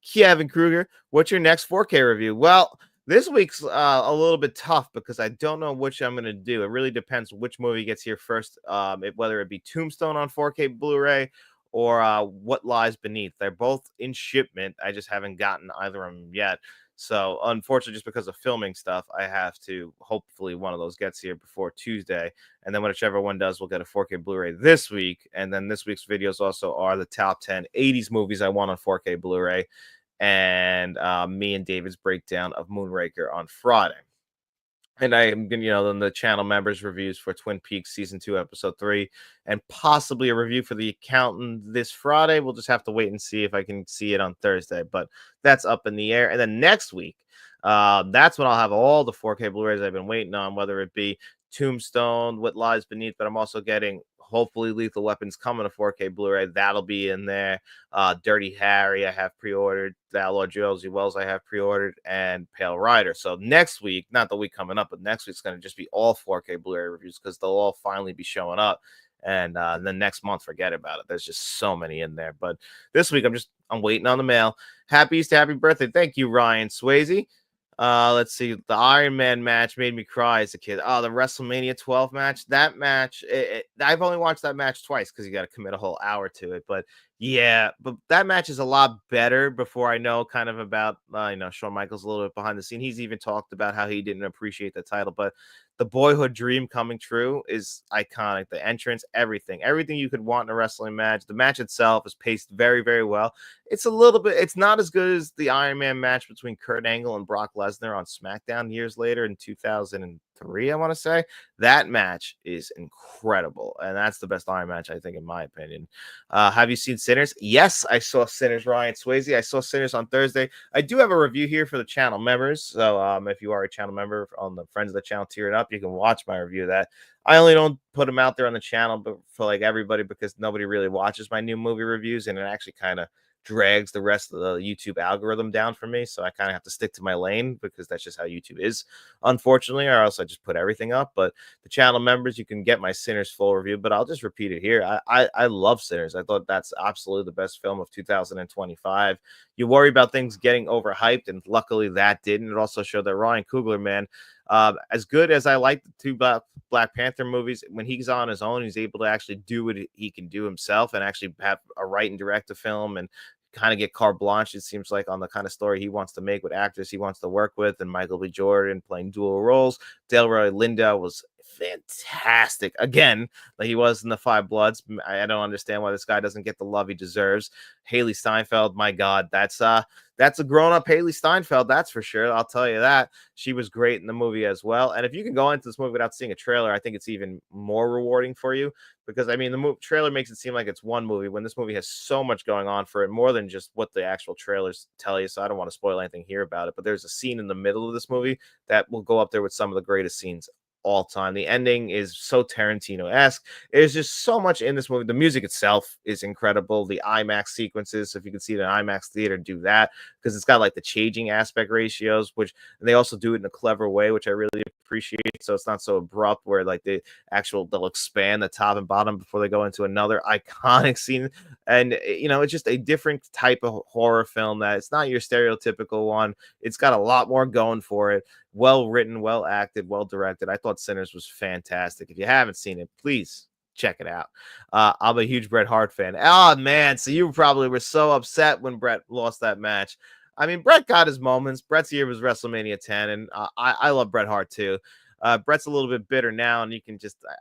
Kevin Kruger, what's your next 4K review? Well, this week's a little bit tough because I don't know which I'm going to do. It really depends which movie gets here first, whether it be Tombstone on 4K Blu-ray or What Lies Beneath. They're both in shipment. I just haven't gotten either of them yet. So, unfortunately, just because of filming stuff, I have to, hopefully one of those gets here before Tuesday. And then whichever one does, we'll get a 4K Blu-ray this week. And then this week's videos also are the top 10 80s movies I want on 4K Blu-ray, and me and David's breakdown of Moonraker on Friday. And I am going to, then the channel members reviews for Twin Peaks season 2, episode 3, and possibly a review for The Accountant this Friday. We'll just have to wait and see if I can see it on Thursday, but that's up in the air. And then next week, that's when I'll have all the 4K Blu-rays I've been waiting on, whether it be Tombstone, What Lies Beneath, but I'm also getting hopefully Lethal Weapons coming to 4K Blu-ray. That'll be in there. Dirty Harry I have pre-ordered. The Outlaw Josie Wells I have pre-ordered, and Pale Rider. So next week, not the week coming up, but next week's going to just be all 4K Blu-ray reviews, because they'll all finally be showing up. And then next month, forget about it. There's just so many in there. But this week, I'm waiting on the mail. Happy Easter, happy birthday. Thank you, Ryan Swayze. Let's see. The Iron Man match made me cry as a kid. Oh, the WrestleMania 12 match. That match, I've only watched that match twice because you got to commit a whole hour to it. But yeah, but that match is a lot better before I know kind of about, Shawn Michaels a little bit behind the scene. He's even talked about how he didn't appreciate the title, but the boyhood dream coming true is iconic. The entrance, everything you could want in a wrestling match. The match itself is paced very, very well. It's not as good as the Iron Man match between Kurt Angle and Brock Lesnar on SmackDown years later in 2003, I want to say. That match is incredible, and that's the best Iron match, I think, in my opinion. Have you seen Sinners? Yes, I saw Sinners, Ryan Swayze. I saw Sinners on Thursday. I do have a review here for the channel members, so if you are a channel member on the Friends of the Channel Tier It Up, you can watch my review of that. I only don't put them out there on the channel, but for like everybody, because nobody really watches my new movie reviews, and it actually kind of drags the rest of the YouTube algorithm down for me. So I kind of have to stick to my lane, because that's just how YouTube is, unfortunately, or else I just put everything up. But the channel members, you can get my Sinners full review, but I'll just repeat it here. I love Sinners. I thought that's absolutely the best film of 2025. You worry about things getting overhyped, and luckily that didn't. It also showed that Ryan Coogler, man, as good as I like the two Black Panther movies, when he's on his own, he's able to actually do what he can do himself and actually have a write and direct a film and kind of get carte blanche, it seems like, on the kind of story he wants to make with actors he wants to work with, and Michael B. Jordan playing dual roles. Delroy Lindo was fantastic again, like he was in the Five Bloods. I don't understand why this guy doesn't get the love he deserves. Haley Steinfeld, my God, that's a grown-up Haley Steinfeld, that's for sure. I'll tell you that. She was great in the movie as well. And if you can go into this movie without seeing a trailer, I think it's even more rewarding for you, because I mean the trailer makes it seem like it's one movie when this movie has so much going on for it, more than just what the actual trailers tell you. So I don't want to spoil anything here about it, but there's a scene in the middle of this movie that will go up there with some of the greatest scenes all time. The ending is so Tarantino-esque. There's just so much in this movie. The music itself is incredible. The IMAX sequences, so if you can see it in an IMAX theater, do that, because it's got like the changing aspect ratios, which they also do it in a clever way, which I really appreciate. So it's not so abrupt where like they'll expand the top and bottom before they go into another iconic scene. And it's just a different type of horror film, that it's not your stereotypical one. It's got a lot more going for it. Well written, well acted, well directed. I thought Sinners was fantastic. If you haven't seen it, please check it out. I'm a huge Bret Hart fan. Oh man, so you probably were so upset when Bret lost that match. I mean, Bret got his moments. Bret's year was WrestleMania 10, and I love Bret Hart too. Bret's a little bit bitter now, and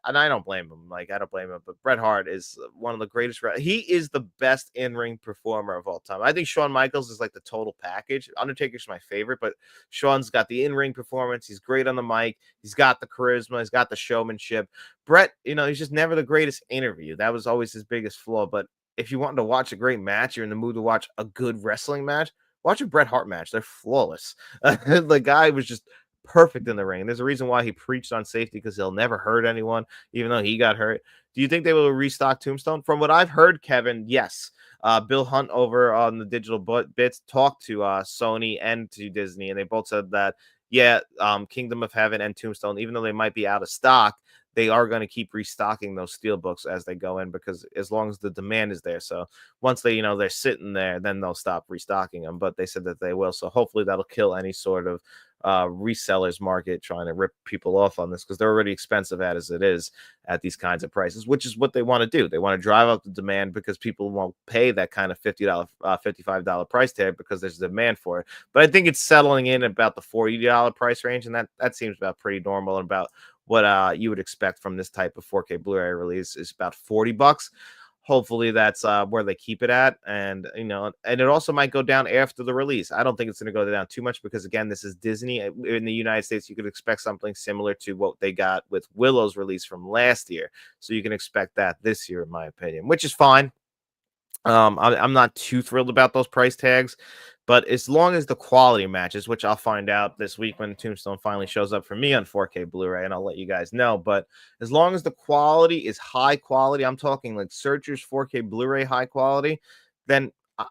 I don't blame him. Like, I don't blame him, but Bret Hart is one of the greatest. He is the best in-ring performer of all time. I think Shawn Michaels is like the total package. Undertaker's my favorite, but Shawn's got the in-ring performance. He's great on the mic. He's got the charisma. He's got the showmanship. Bret, he's just never the greatest interview. That was always his biggest flaw. But if you wanted to watch a great match, you're in the mood to watch a good wrestling match, watch a Bret Hart match. They're flawless. The guy was just perfect in the ring. There's a reason why he preached on safety, because he'll never hurt anyone, even though he got hurt. Do you think they will restock Tombstone? From what I've heard, Kevin, yes. Bill Hunt over on the Digital Bits talked to Sony and to Disney, and they both said that, yeah, Kingdom of Heaven and Tombstone, even though they might be out of stock, they are going to keep restocking those steel books as they go in, because as long as the demand is there. So once they're sitting there, then they'll stop restocking them. But they said that they will. So hopefully that'll kill any sort of resellers market trying to rip people off on this, because they're already expensive as it is at these kinds of prices, which is what they want to do. They want to drive up the demand, because people won't pay that kind of $50, $55 price tag, because there's demand for it. But I think it's settling in about the $40 price range, and that seems about pretty normal, and about what you would expect from this type of 4K Blu-ray release is about $40. Hopefully that's where they keep it at, and and it also might go down after the release. I don't think it's going to go down too much, because again, this is Disney. In the United States, you could expect something similar to what they got with Willow's release from last year, so you can expect that this year, in my opinion, which is fine. I'm not too thrilled about those price tags, but as long as the quality matches, which I'll find out this week when Tombstone finally shows up for me on 4K Blu-ray, and I'll let you guys know. But as long as the quality is high quality, I'm talking like Searchers 4K Blu-ray high quality, then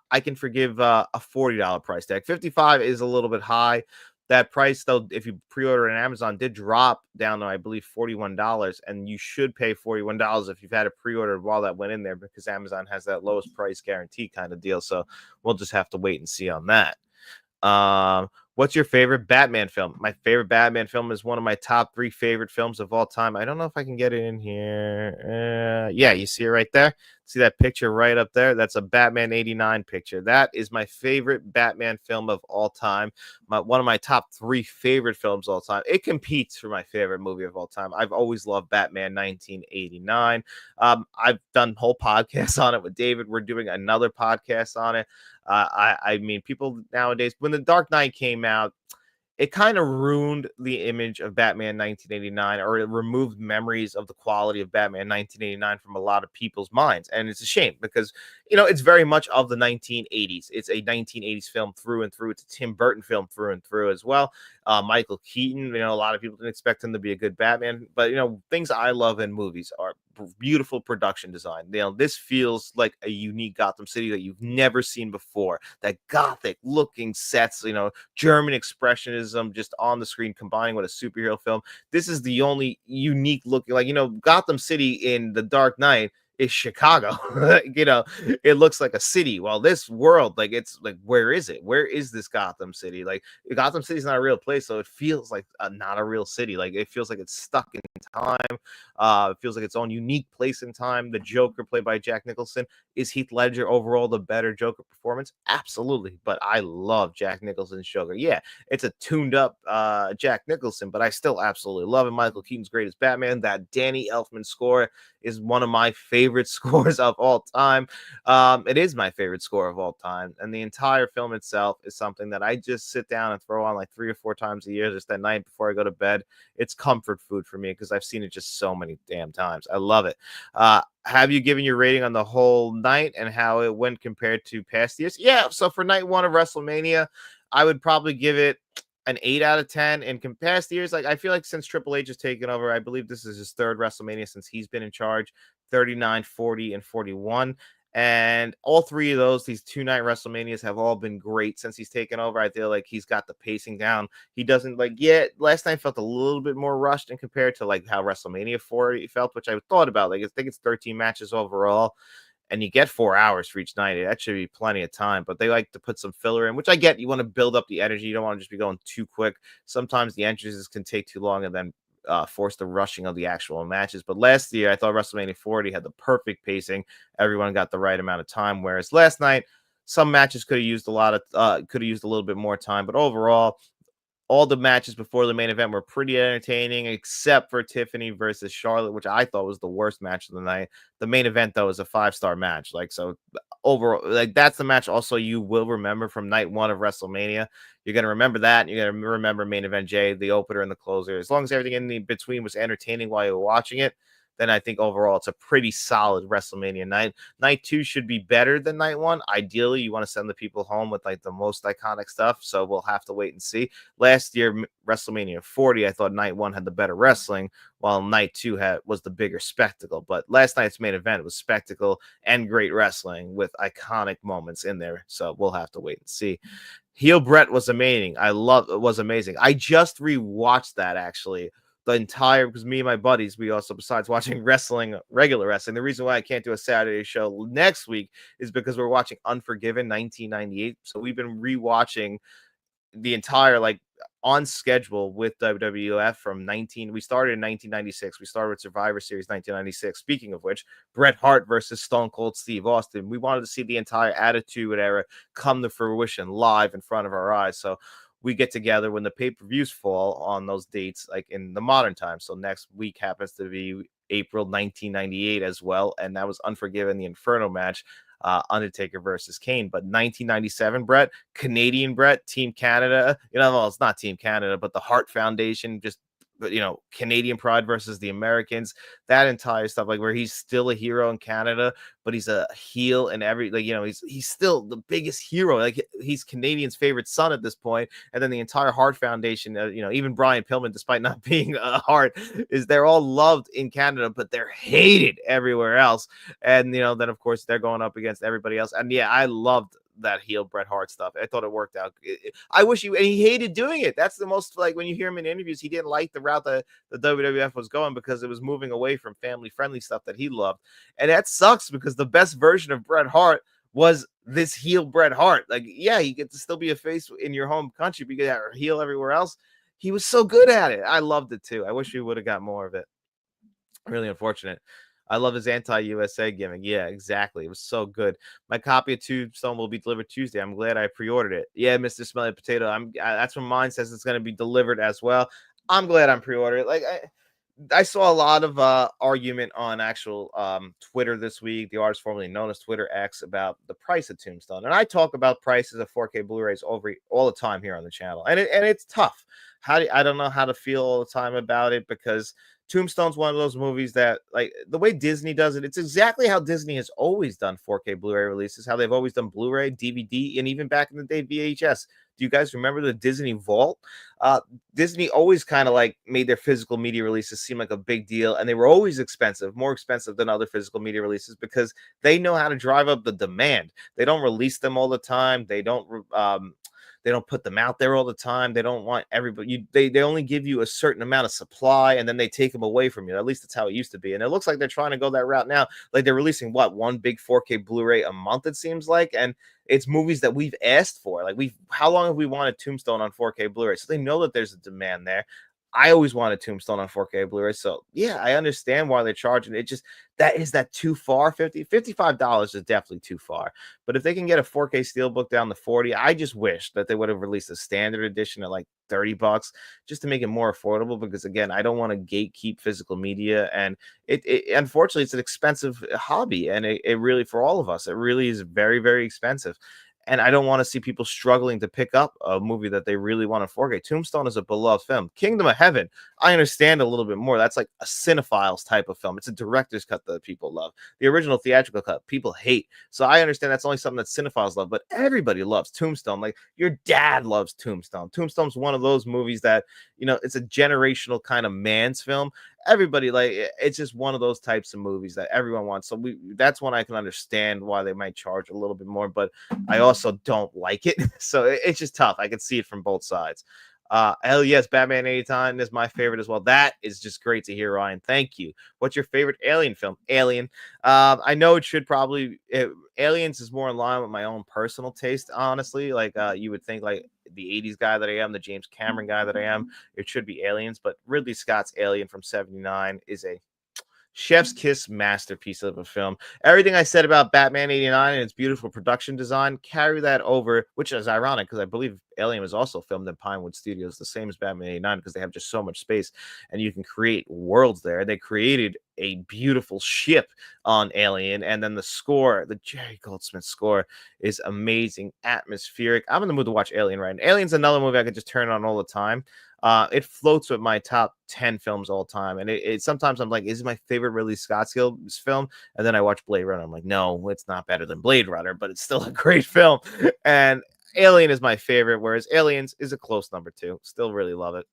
I can forgive a $40 price tag. 55 is a little bit high. That price, though, if you pre-order on Amazon, did drop down to, I believe, $41, and you should pay $41 if you've had it pre-ordered while that went in there, because Amazon has that lowest price guarantee kind of deal. So we'll just have to wait and see on that. What's your favorite Batman film? My favorite Batman film is one of my top 3 favorite films of all time. I don't know if I can get it in here. Yeah, you see it right there. See that picture right up there? That's a Batman 89 picture. That is my favorite Batman film of all time. One of my top 3 favorite films of all time. It competes for my favorite movie of all time. I've always loved Batman 1989. I've done whole podcasts on it with David. We're doing another podcast on it. I mean, people nowadays, when The Dark Knight came out, it kind of ruined the image of Batman 1989, or it removed memories of the quality of Batman 1989 from a lot of people's minds. And it's a shame, because, it's very much of the 1980s. It's a 1980s film through and through. It's a Tim Burton film through and through as well. Michael Keaton, a lot of people didn't expect him to be a good Batman, but, things I love in movies are beautiful production design. This feels like a unique Gotham City that you've never seen before. That gothic looking sets, German expressionism just on the screen, combining with a superhero film. This is the only unique looking, Gotham City in The Dark Knight is Chicago. It looks like a city. Well, this world, like it's like, where is it? Where is this Gotham City? Like Gotham City's not a real place, so it feels like not a real city. Like it feels like it's stuck in time. It feels like its own unique place in time. The Joker, played by Jack Nicholson, is Heath Ledger overall the better Joker performance? Absolutely, but I love Jack Nicholson's Joker. Yeah, it's a tuned up Jack Nicholson, but I still absolutely love him. Michael Keaton's great as Batman. That Danny Elfman score is one of my favorite scores of all time. It is my favorite score of all time, and the entire film itself is something that I just sit down and throw on like 3 or 4 times a year, just at night before I go to bed. It's comfort food for me because I've seen it just so many damn times. I love it. Have you given your rating on the whole night and how it went compared to past years? Yeah, so for night one of WrestleMania, I would probably give it an 8 out of 10. In past years, like I feel like since Triple H has taken over, I believe this is his third WrestleMania since he's been in charge, 39, 40, and 41. And all three of these 2 night WrestleManias have all been great since he's taken over. I feel like he's got the pacing down. He doesn't last night felt a little bit more rushed in compared to like how WrestleMania 40 felt, which I thought about. Like I think it's 13 matches overall, and you get 4 hours for each night. That should be plenty of time, but they like to put some filler in, which I get. You want to build up the energy. You don't want to just be going too quick. Sometimes the entrances can take too long and then force the rushing of the actual matches. But last year, I thought WrestleMania 40 had the perfect pacing. Everyone got the right amount of time. Whereas last night, some matches could have used could have used a little bit more time. But overall, all the matches before the main event were pretty entertaining, except for Tiffany versus Charlotte, which I thought was the worst match of the night. The main event, though, is a 5-star match. Like, so overall, like that's the match also you will remember from night one of WrestleMania. You're going to remember that. And you're going to remember main event Jay, the opener and the closer. As long as everything in the between was entertaining while you were watching it, then I think overall it's a pretty solid WrestleMania night. Night two should be better than night one. Ideally, you want to send the people home with like the most iconic stuff. So we'll have to wait and see. Last year, WrestleMania 40, I thought night one had the better wrestling, while night two was the bigger spectacle. But last night's main event was spectacle and great wrestling with iconic moments in there. So we'll have to wait and see. Heel Brett was amazing. Was amazing. I just rewatched that actually. The entire, because me and my buddies, we also, besides watching regular wrestling, the reason why I can't do a Saturday show next week is because we're watching Unforgiven 1998. So we've been rewatching the entire, like, on schedule with WWF from we started in 1996. We started with Survivor Series 1996. Speaking of which, Bret Hart versus Stone Cold Steve Austin. We wanted to see the entire Attitude Era come to fruition live in front of our eyes. So we get together when the pay-per-views fall on those dates, like in the modern time. So next week happens to be April 1998 as well. And that was Unforgiven, the Inferno match. Undertaker versus Kane. But 1997, Brett, Canadian Brett, Team Canada, well, it's not Team Canada, but the Hart Foundation, just, Canadian pride versus the Americans, that entire stuff, like where he's still a hero in Canada, but he's a heel and he's still the biggest hero. Like he's Canadian's favorite son at this point. And then the entire Hart Foundation, even Brian Pillman, despite not being a Hart, they're all loved in Canada, but they're hated everywhere else. And then of course they're going up against everybody else. And yeah, I loved that heel Bret Hart stuff. I thought it worked out. I wish and he hated doing it. That's the most, like, when you hear him in interviews, he didn't like the route that the WWF was going because it was moving away from family friendly stuff that he loved. And that sucks because the best version of Bret Hart was this heel Bret Hart. Like, yeah, you get to still be a face in your home country, but you got a heel everywhere else. He was so good at it. I loved it too. I wish we would have got more of it. Really unfortunate. I love his anti-USA gimmick. Yeah, exactly. It was so good. My copy of Tombstone will be delivered Tuesday. I'm glad I pre-ordered it. Yeah, Mr. Smelly Potato. That's when mine says it's going to be delivered as well. I'm glad I'm pre-ordered. Like I saw a lot of argument on actual Twitter this week, the artist formerly known as Twitter X, about the price of Tombstone. And I talk about prices of 4K Blu-rays all the time here on the channel. And it's tough. I don't know how to feel all the time about it, because Tombstone's one of those movies that, like, the way Disney does it, it's exactly how Disney has always done 4K Blu-ray releases, how they've always done Blu-ray, DVD, and even back in the day, VHS. Do you guys remember the Disney Vault? Disney always kind of like made their physical media releases seem like a big deal, and they were always expensive, more expensive than other physical media releases, because they know how to drive up the demand. They don't release them all the time. They don't put them out there all the time. They don't want everybody. They only give you a certain amount of supply, and then they take them away from you. At least that's how it used to be. And it looks like they're trying to go that route now. Like they're releasing what, one big 4K Blu-ray a month, it seems like, and it's movies that we've asked for. Like how long have we wanted Tombstone on 4K Blu-ray? So they know that there's a demand there. I always wanted Tombstone on 4K Blu-ray. So yeah, I understand why they're charging. It just, that too far. $55 is definitely too far. But if they can get a 4K Steelbook down to 40, I just wish that they would have released a standard edition at like $30 just to make it more affordable. Because again, I don't want to gatekeep physical media, and it unfortunately it's an expensive hobby, and it really, for all of us, it really is very, very expensive. And I don't want to see people struggling to pick up a movie that they really want to 4K. Tombstone is a beloved film. Kingdom of Heaven, I understand a little bit more. That's like a cinephiles type of film. It's a director's cut that people love. The original theatrical cut, people hate. So I understand that's only something that cinephiles love, but everybody loves Tombstone. Like your dad loves Tombstone. Tombstone's one of those movies that, it's a generational kind of man's film. Everybody, like, it's just one of those types of movies that everyone wants. So that's when I can understand why they might charge a little bit more, but I also don't like it. So it's just tough. I can see it from both sides. Hell yes, Batman 89 is my favorite as well. That is just great to hear, Ryan. Thank you. What's your favorite Alien film? Alien. I know it should probably Aliens is more in line with my own personal taste, honestly. Like you would think, like the 80s guy that I am, the James Cameron guy that I am, it should be Aliens, but Ridley Scott's Alien from 79 is a chef's kiss masterpiece of a film. Everything I said about Batman 89 and its beautiful production design, carry that over, which is ironic because I believe Alien was also filmed in Pinewood Studios, the same as Batman 89, because they have just so much space and you can create worlds there. They created a beautiful ship on Alien, and then the score, the Jerry Goldsmith score, is amazing, atmospheric. I'm in the mood to watch Alien right now. Alien's another movie I could just turn on all the time. It floats with my top 10 films all time. And it sometimes I'm like, is it my favorite Ridley Scott film? And then I watch Blade Runner. I'm like, no, it's not better than Blade Runner, but it's still a great film. And Alien is my favorite, whereas Aliens is a close number 2. Still really love it.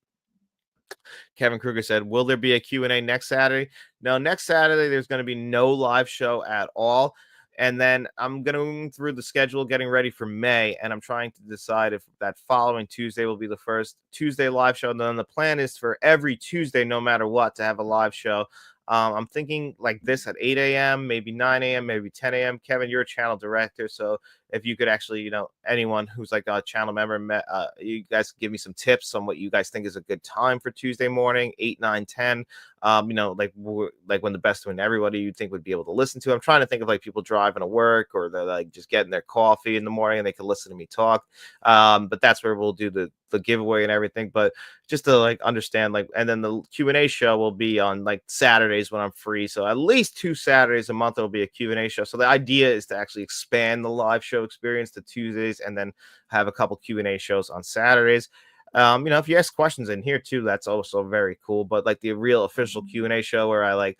Kevin Kruger said, will there be a Q&A next Saturday? No, next Saturday, there's going to be no live show at all. And then I'm going through the schedule, getting ready for May, and I'm trying to decide if that following Tuesday will be the first Tuesday live show. And then the plan is for every Tuesday, no matter what, to have a live show. I'm thinking like this at 8 a.m., maybe 9 a.m., maybe 10 a.m. Kevin, you're a channel director, so if you could actually, anyone who's like a channel member, you guys give me some tips on what you guys think is a good time for Tuesday morning, 8, 9, 10. Like when the best when everybody you think would be able to listen to. I'm trying to think of like people driving to work, or they're like just getting their coffee in the morning and they can listen to me talk. But that's where we'll do the giveaway and everything. But just to like understand, like, and then the Q&A show will be on like Saturdays when I'm free. So at least 2 Saturdays a month, it'll be a Q&A show. So the idea is to actually expand the live show experience to Tuesdays and then have a couple Q&A shows on Saturdays. If you ask questions in here too, that's also very cool. But like the real official Q&A show where I like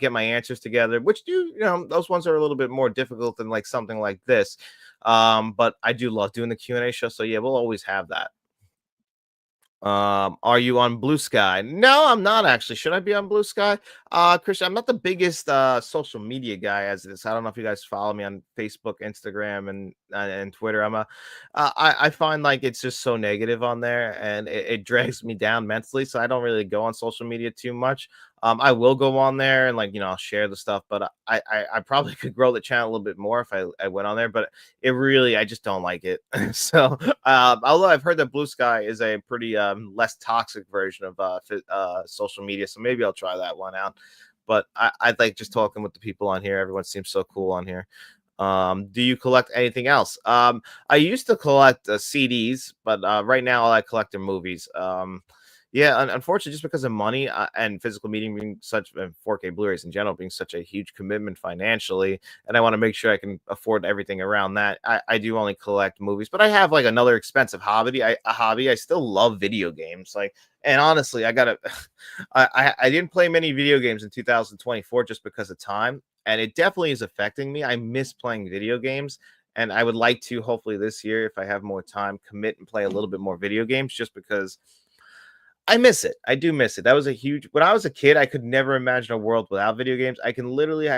get my answers together, which those ones are a little bit more difficult than like something like this. But I do love doing the Q&A show. So yeah, we'll always have that. Are you on Blue Sky? No, I'm not actually. Should I be on Blue Sky? Christian, I'm not the biggest social media guy as this. I don't know if you guys follow me on Facebook, Instagram, and Twitter. I find like it's just so negative on there, and it drags me down mentally. So I don't really go on social media too much. I will go on there and like I'll share the stuff, but I probably could grow the channel a little bit more if I went on there. But I just don't like it. So although I've heard that Blue Sky is a pretty less toxic version of social media, so maybe I'll try that one out. But I like just talking with the people on here. Everyone seems so cool on here. Do you collect anything else? I used to collect CDs, but right now all I collect are movies. Yeah, unfortunately, just because of money and physical media being such 4K Blu-rays in general being such a huge commitment financially, and I want to make sure I can afford everything around that. I do only collect movies, but I have like another expensive hobby. I still love video games. Like, and honestly, I gotta, I didn't play many video games in 2024 just because of time, and it definitely is affecting me. I miss playing video games. And I would like to, hopefully this year, if I have more time, commit and play a little bit more video games just because I miss it. I do miss it. That was a huge when I was a kid, I could never imagine a world without video games. I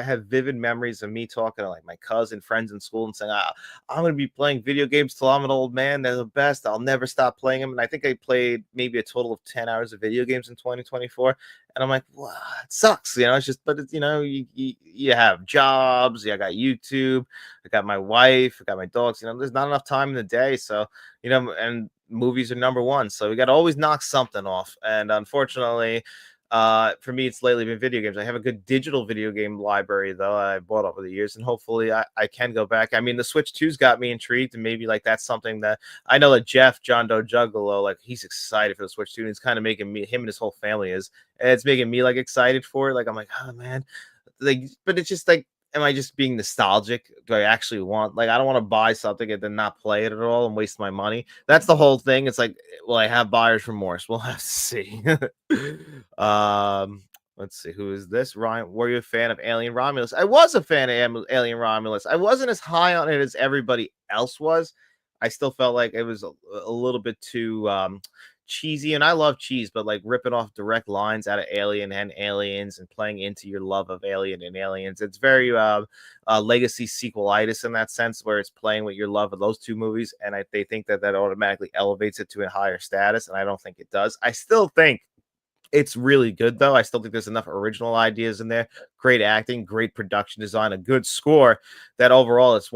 have vivid memories of me talking to like my cousin friends in school and saying, I'm gonna be playing video games till I'm an old man. They're the best. I'll never stop playing them. And I think I played maybe a total of 10 hours of video games in 2024. And I'm like, wow, it sucks. It's just, but it's, you have jobs. Yeah, I got YouTube. I got my wife. I got my dogs. There's not enough time in the day. So, and movies are number one. So we got to always knock something off. And unfortunately, for me, it's lately been video games. I have a good digital video game library, though, I bought over the years, and hopefully I can go back. I mean, the Switch 2's got me intrigued, and maybe like that's something that I know that Jeff, John Doe Juggalo, like he's excited for the Switch 2, and it's kind of making me, him and his whole family is, and it's making me like excited for it. Like, I'm like, oh man, like, but it's just like, am I just being nostalgic? Do I actually want, like, I don't want to buy something and then not play it at all and waste my money. That's the whole thing. It's like, well, I have buyer's remorse. We'll have to see. um, let's see, who is this? Ryan, were you a fan of Alien Romulus? I was a fan of Alien Romulus. I wasn't as high on it as everybody else was. I still felt like it was a little bit too cheesy, and I love cheese, but like ripping off direct lines out of Alien and Aliens and playing into your love of Alien and Aliens. It's very legacy sequelitis in that sense, where it's playing with your love of those two movies, and they think that automatically elevates it to a higher status, and I don't think it does. I still think it's really good, though. I still think there's enough original ideas in there, great acting, great production design, a good score, that overall it's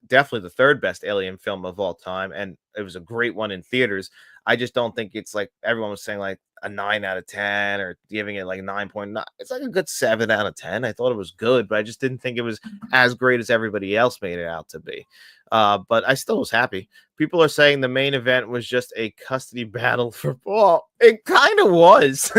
definitely the third best Alien film of all time, and it was a great one in theaters. I just don't think it's like everyone was saying, like a 9 out of 10 or giving it like 9.9. It's like a good 7 out of 10. I thought it was good, but I just didn't think it was as great as everybody else made it out to be. But I still was happy. People are saying the main event was just a custody battle for Paul. It kind of was.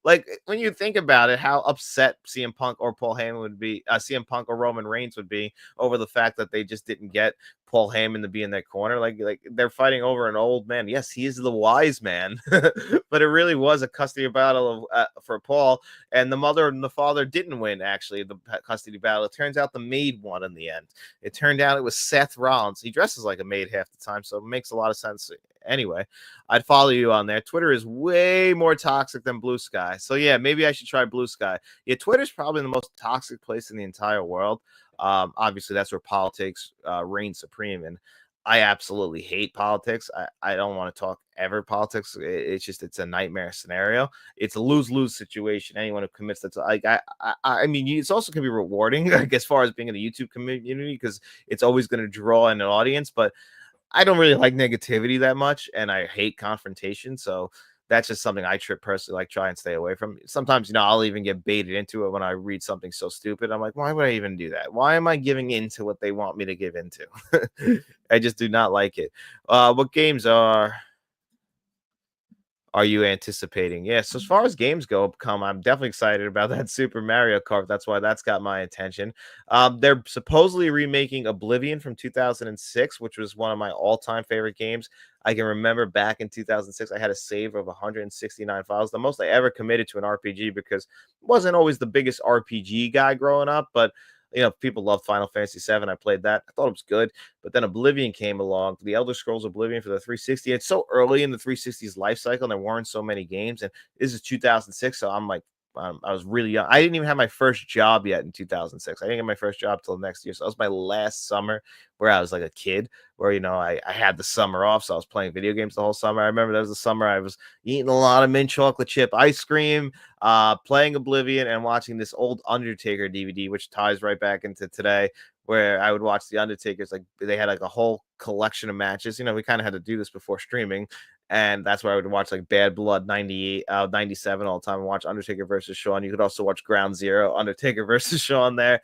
Like, when you think about it, how upset CM Punk or Paul Heyman would be, CM Punk or Roman Reigns would be over the fact that they just didn't get Paul Heyman to be in their corner. Like they're fighting over an old man. Yes, he is the wise man, but it really was a custody battle for Paul. And the mother and the father didn't win, actually, the custody battle. It turns out the maid won in the end. It turned out it was Seth Rollins. He dresses like a maid half the time, so it makes a lot of sense. Anyway, I'd follow you on there. Twitter is way more toxic than Blue Sky. So yeah, maybe I should try Blue Sky. Yeah, Twitter's probably the most toxic place in the entire world. Obviously, that's where politics reign supreme. And I absolutely hate politics. I don't want to talk ever politics. It's a nightmare scenario. It's a lose-lose situation. Anyone who commits that, like, I mean, it's also can be rewarding, like, as far as being in the YouTube community, because it's always going to draw in an audience. But I don't really like negativity that much, and I hate confrontation. So that's just something I personally like try and stay away from. Sometimes, I'll even get baited into it when I read something so stupid. I'm like, why would I even do that? Why am I giving into what they want me to give into? I just do not like it. What games are you anticipating? Yeah, so as far as games go, I'm definitely excited about that Super Mario Kart. That's why that's got my attention. They're supposedly remaking Oblivion from 2006, which was one of my all-time favorite games. I can remember back in 2006, I had a save of 169 files, the most I ever committed to an RPG, because I wasn't always the biggest RPG guy growing up, but people love Final Fantasy VII. I played that. I thought it was good. But then Oblivion came along, the Elder Scrolls Oblivion for the 360. It's so early in the 360's life cycle, and there weren't so many games. And this is 2006, so I'm like, I was really young. I didn't even have my first job yet in 2006. I didn't get my first job till next year. So that was my last summer where I was like a kid, where, I had the summer off. So I was playing video games the whole summer. I remember that was the summer I was eating a lot of mint chocolate chip ice cream, playing Oblivion, and watching this old Undertaker DVD, which ties right back into today, where I would watch the Undertakers. Like, they had like a whole collection of matches. We kind of had to do this before streaming. And that's where I would watch like Bad Blood 98, 97 all the time, and watch Undertaker versus Shawn. You could also watch Ground Zero, Undertaker versus Shawn there.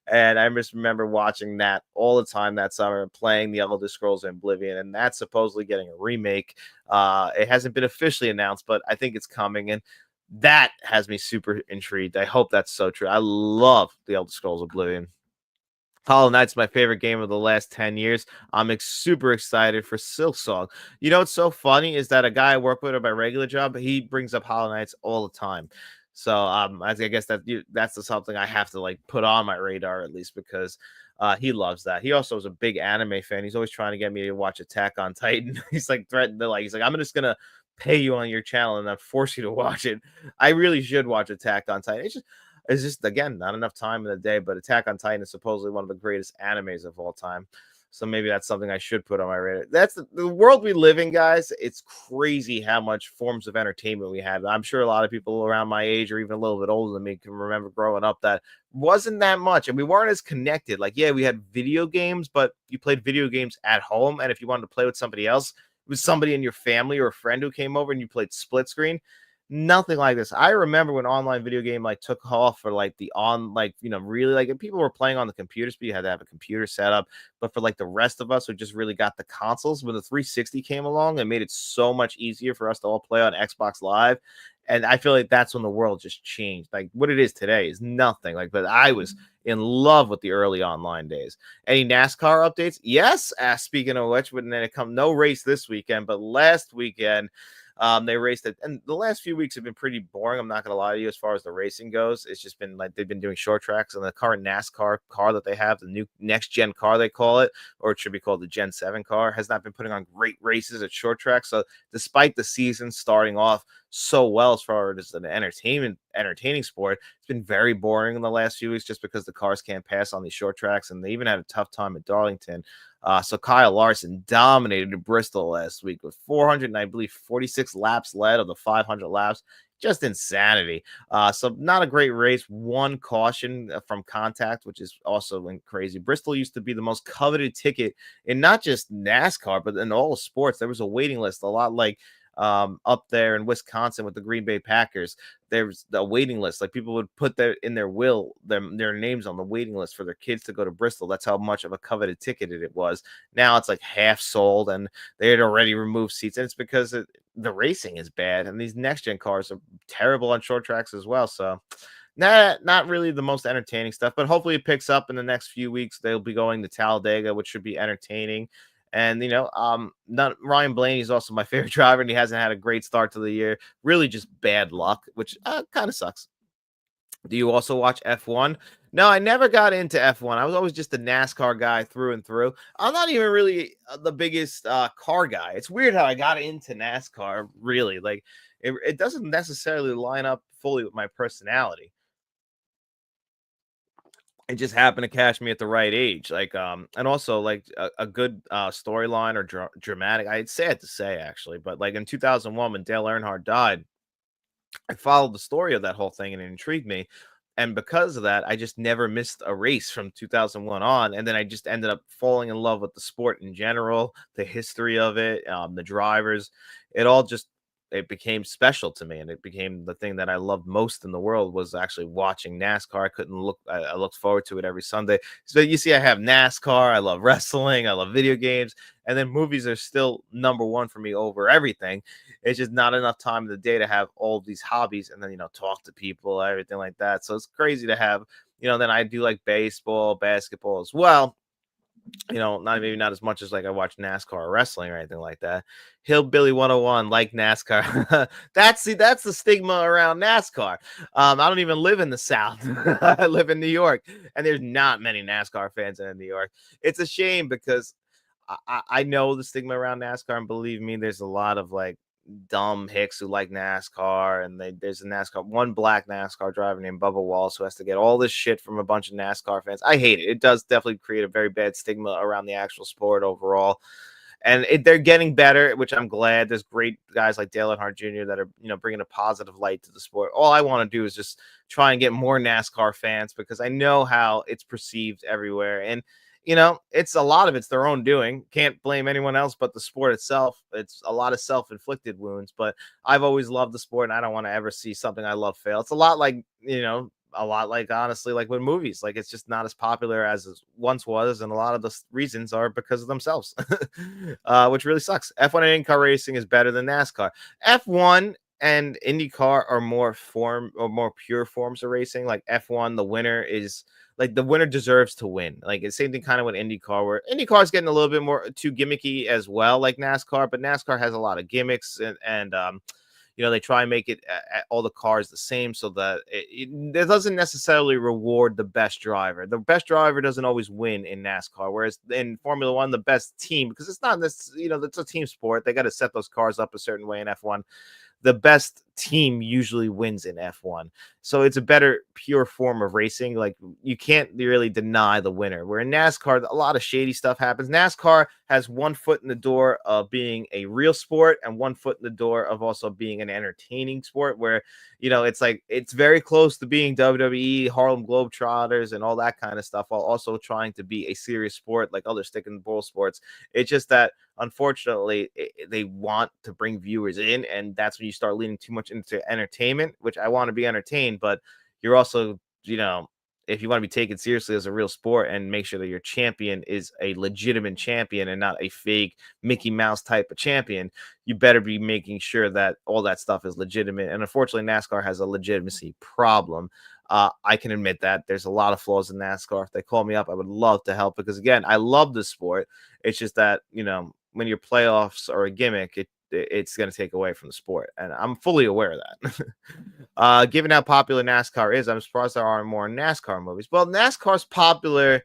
And I just remember watching that all the time that summer, playing the Elder Scrolls Oblivion. And that's supposedly getting a remake. It hasn't been officially announced, but I think it's coming. And that has me super intrigued. I hope that's so true. I love the Elder Scrolls Oblivion. Hollow Knight's my favorite game of the last 10 years. I'm super excited for Silksong. What's so funny is that a guy I work with at my regular job, he brings up Hollow Knights all the time. So I guess that's something I have to like put on my radar, at least, because he loves that. He also is a big anime fan. He's always trying to get me to watch Attack on Titan. He's like threatened to, like, he's like, I'm just gonna pay you on your channel and not force you to watch it. I really should watch Attack on Titan. It's just again not enough time in the day. But Attack on Titan is supposedly one of the greatest animes of all time. So maybe that's something I should put on my radar. That's the world we live in, guys. It's crazy how much forms of entertainment we had. I'm sure a lot of people around my age or even a little bit older than me can remember growing up that wasn't that much, and we weren't as connected. Like, yeah, we had video games, but you played video games at home, and if you wanted to play with somebody else, it was somebody in your family or a friend who came over and you played split screen. Nothing like this. I remember when online video game like took off for like the on like really like people were playing on the computers, but you had to have a computer set up. But for like the rest of us who just really got the consoles, when the 360 came along and made it so much easier for us to all play on Xbox Live. And I feel like that's when the world just changed. Like what it is today is nothing. Like, but I was in love with the early online days. Any NASCAR updates? Yes. Speaking of which, when it come no race this weekend, but last weekend they raced it, and the last few weeks have been pretty boring. I'm not gonna lie to you as far as the racing goes. It's just been like they've been doing short tracks, and the current NASCAR car that they have, the new next gen car they call it, or it should be called the Gen 7 car, has not been putting on great races at short tracks. So despite the season starting off so well as far as an entertaining sport, it's been very boring in the last few weeks just because the cars can't pass on these short tracks, and they even had a tough time at Darlington. So Kyle Larson dominated Bristol last week with 400 and I believe 46 laps led of the 500 laps. Just insanity. So not a great race. One caution from contact, which is also crazy. Bristol used to be the most coveted ticket in not just NASCAR, but in all sports. There was a waiting list, a lot like up there in Wisconsin with the Green Bay Packers. There's a waiting list. Like people would put their will, their names on the waiting list for their kids to go to Bristol. That's how much of a coveted ticket it was. Now it's like half sold, and they had already removed seats. And it's because the racing is bad, and these next gen cars are terrible on short tracks as well. So not really the most entertaining stuff, but hopefully it picks up in the next few weeks. They'll be going to Talladega, which should be entertaining. And not Ryan Blaney is also my favorite driver, and he hasn't had a great start to the year. Really, just bad luck, which kind of sucks. Do you also watch F1? No, I never got into F1. I was always just a NASCAR guy through and through. I'm not even really the biggest car guy. It's weird how I got into NASCAR, really. Like, it doesn't necessarily line up fully with my personality. It just happened to catch me at the right age. Like, and also like a good storyline or dramatic. I'd sad to say, actually, but like in 2001, when Dale Earnhardt died, I followed the story of that whole thing and it intrigued me. And because of that, I just never missed a race from 2001 on. And then I just ended up falling in love with the sport in general, the history of it, the drivers. It all just it became special to me, and it became the thing that I loved most in the world was actually watching NASCAR. I couldn't look. I looked forward to it every Sunday. So you see, I have NASCAR. I love wrestling. I love video games, and then movies are still number one for me over everything. It's just not enough time in the day to have all these hobbies and then talk to people, everything like that. So it's crazy to have. Then I do like baseball, basketball as well. Not maybe not as much as like I watch NASCAR or wrestling or anything like that. Hillbilly 101, like NASCAR. That's the stigma around NASCAR. I don't even live in the South. I live in New York, and there's not many NASCAR fans in New York. It's a shame because I know the stigma around NASCAR, and believe me, there's a lot of like dumb hicks who like NASCAR, and there's a one black NASCAR driver named Bubba Wallace who has to get all this shit from a bunch of NASCAR fans. I hate it. It does definitely create a very bad stigma around the actual sport overall. And they're getting better, which I'm glad. There's great guys like Dale Earnhardt Jr. that are, bringing a positive light to the sport. All I want to do is just try and get more NASCAR fans because I know how it's perceived everywhere. And it's a lot of it's their own doing. Can't blame anyone else but the sport itself. It's a lot of self-inflicted wounds, but I've always loved the sport and I don't want to ever see something I love fail. It's a lot like, honestly, like with movies, like it's just not as popular as it once was. And a lot of the reasons are because of themselves, which really sucks. F1 and IndyCar racing is better than NASCAR. F1 and IndyCar are more pure forms of racing. Like F1, the winner is like the winner deserves to win. Like it's same thing kind of with IndyCar, where IndyCar is getting a little bit more too gimmicky as well, like NASCAR, but NASCAR has a lot of gimmicks and they try and make it all the cars the same so that it doesn't necessarily reward the best driver. The best driver doesn't always win in NASCAR, whereas in Formula One, the best team, because it's not this, it's a team sport. They got to set those cars up a certain way in F1. The best team usually wins in F1. So it's a better pure form of racing. Like, you can't really deny the winner. Where in NASCAR, a lot of shady stuff happens. NASCAR has one foot in the door of being a real sport and one foot in the door of also being an entertaining sport where, it's like it's very close to being WWE, Harlem Globetrotters, and all that kind of stuff, while also trying to be a serious sport like other stick and ball sports. It's just that unfortunately they want to bring viewers in, and that's when you start leaning too much into entertainment, which I want to be entertained, but you're also, if you want to be taken seriously as a real sport and make sure that your champion is a legitimate champion and not a fake Mickey Mouse type of champion, you better be making sure that all that stuff is legitimate. And unfortunately, NASCAR has a legitimacy problem. I can admit that there's a lot of flaws in NASCAR. If they call me up, I would love to help, because again, I love the sport. It's just that, when your playoffs are a gimmick, it's going to take away from the sport, and I'm fully aware of that. Given how popular NASCAR is, I'm surprised there aren't more NASCAR movies. Well, NASCAR's popular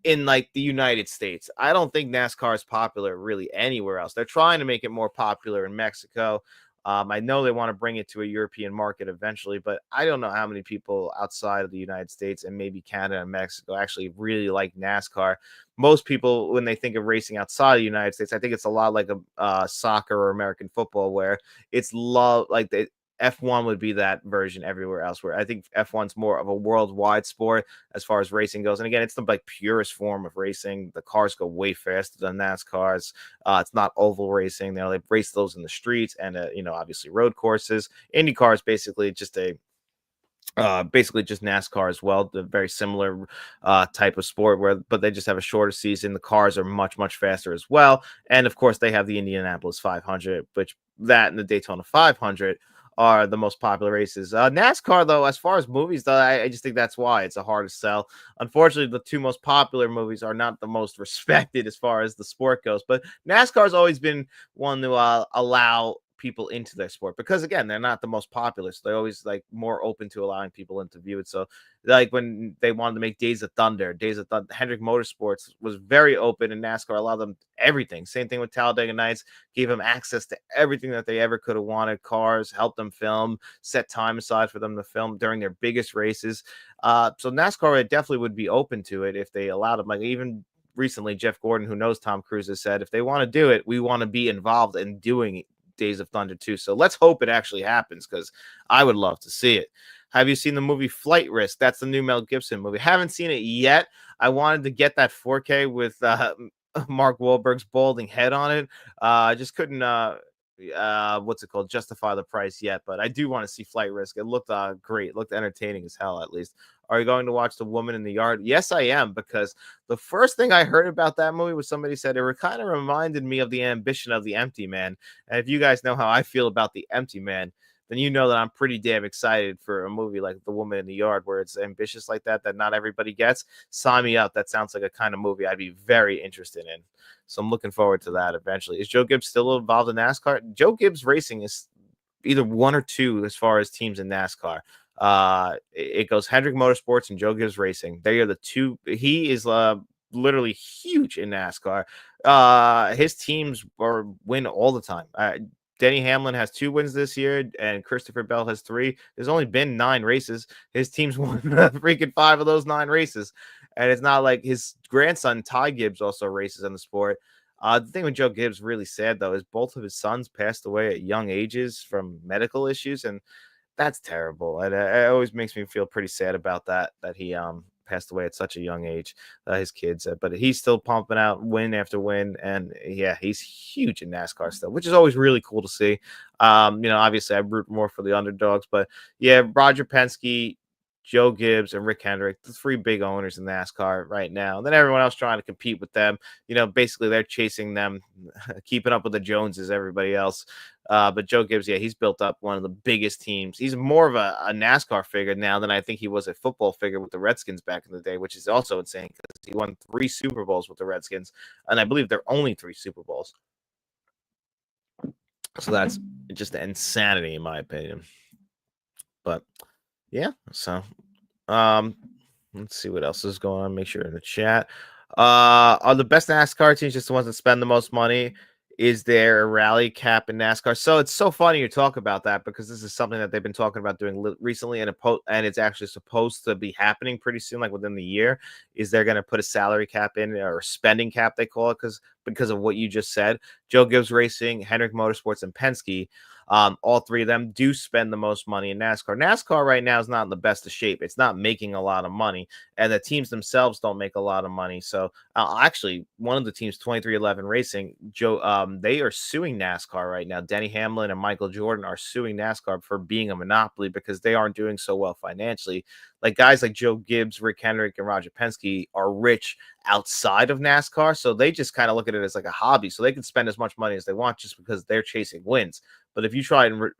in like the United States. I don't think NASCAR is popular really anywhere else. They're trying to make it more popular in Mexico. I know they want to bring it to a European market eventually, but I don't know how many people outside of the United States and maybe Canada and Mexico actually really like NASCAR. Most people, when they think of racing outside of the United States, I think it's a lot like a soccer or American football, where it's love like the F1 would be that version everywhere else. Where I think F1's more of a worldwide sport as far as racing goes. And again, it's the like purest form of racing. The cars go way faster than NASCAR's. It's not oval racing. They race those in the streets and obviously road courses. IndyCar is basically just NASCAR as well. The very similar type of sport, but they just have a shorter season. The cars are much faster as well, and of course they have the Indianapolis 500, which that and the Daytona 500 are the most popular races. NASCAR, though, as far as movies, though, I just think that's why it's a hard to sell. Unfortunately, the two most popular movies are not the most respected as far as the sport goes. But NASCAR's always been one to allow people into their sport, because again, they're not the most popular, so they're always like more open to allowing people in to view it. So like when they wanted to make Days of Thunder, Hendrick Motorsports was very open, and NASCAR allowed them everything. Same thing with Talladega Nights, gave them access to everything that they ever could have wanted. Cars, helped them film, set time aside for them to film during their biggest races. So NASCAR definitely would be open to it if they allowed them. Like even recently, Jeff Gordon, who knows Tom Cruise, has said if they want to do it, we want to be involved in doing Days of Thunder 2. So let's hope it actually happens, because I would love to see it. Have you seen the movie Flight Risk? That's the new Mel Gibson movie. Haven't seen it yet. I wanted to get that 4K with Mark Wahlberg's balding head on it. I just couldn't what's it called, justify the price yet, but I do want to see Flight Risk. It looked great. It looked entertaining as hell, at least. Are you going to watch The Woman in the Yard? Yes, I am, because the first thing I heard about that movie was somebody said it kind of reminded me of The Ambition of the Empty Man. And if you guys know how I feel about The Empty Man, then you know that I'm pretty damn excited for a movie like The Woman in the Yard, where it's ambitious like that not everybody gets. Sign me up. That sounds like a kind of movie I'd be very interested in. So I'm looking forward to that eventually. Is Joe Gibbs still involved in NASCAR? Joe Gibbs Racing is either one or two as far as teams in NASCAR. It goes Hendrick Motorsports and Joe Gibbs Racing. They are the two. He is literally huge in NASCAR. His teams win all the time. Denny Hamlin has 2 wins this year, and Christopher Bell has 3. There's only been 9 races. His team's won freaking 5 of those 9 races. And it's not like his grandson, Ty Gibbs, also races in the sport. The thing with Joe Gibbs, really sad, though, is both of his sons passed away at young ages from medical issues. And that's terrible. It always makes me feel pretty sad about that he passed away at such a young age, his kids. But he's still pumping out win after win, and yeah, he's huge in NASCAR still, which is always really cool to see. Obviously I root more for the underdogs, but yeah, Roger Penske, Joe Gibbs, and Rick Hendrick, the 3 big owners in NASCAR right now. And then everyone else trying to compete with them. Basically they're chasing them, keeping up with the Joneses, everybody else. But Joe Gibbs, yeah, he's built up one of the biggest teams. He's more of a NASCAR figure now than I think he was a football figure with the Redskins back in the day, which is also insane because he won 3 Super Bowls with the Redskins. And I believe they're only 3 Super Bowls. So that's just insanity, in my opinion. But yeah, so um, let's see what else is going on. Make sure in the chat. Are the best NASCAR teams just the ones that spend the most money? Is there a rally cap in NASCAR? So it's so funny you talk about that because this is something that they've been talking about doing recently, and it's actually supposed to be happening pretty soon, like within the year. Is they're going to put a salary cap in or spending cap they call it because of what you just said? Joe Gibbs Racing, Hendrick Motorsports, and Penske. All three of them do spend the most money in NASCAR. NASCAR right now is not in the best of shape. It's not making a lot of money, and the teams themselves don't make a lot of money. So, actually, one of the teams, 2311 Racing, Joe, they are suing NASCAR right now. Denny Hamlin and Michael Jordan are suing NASCAR for being a monopoly because they aren't doing so well financially. Like guys like Joe Gibbs, Rick Hendrick, and Roger Penske are rich outside of NASCAR, so they just kind of look at it as like a hobby. So they can spend as much money as they want just because they're chasing wins. But if you try and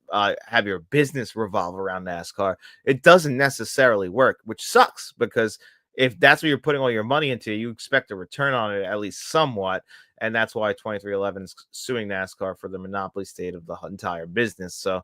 have your business revolve around NASCAR, it doesn't necessarily work, which sucks because if that's what you're putting all your money into, you expect a return on it at least somewhat. And that's why 2311 is suing NASCAR for the monopoly state of the entire business. So,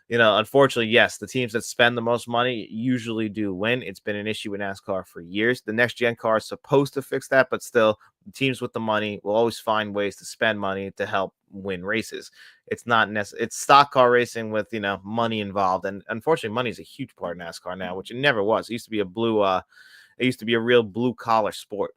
unfortunately, yes, the teams that spend the most money usually do win. It's been an issue with NASCAR for years. The next gen car is supposed to fix that, but still, teams with the money will always find ways to spend money to help win races. It's not necessarily it's stock car racing with money involved, and unfortunately, money is a huge part of NASCAR now, which it never was. It used to be it used to be a real blue collar sport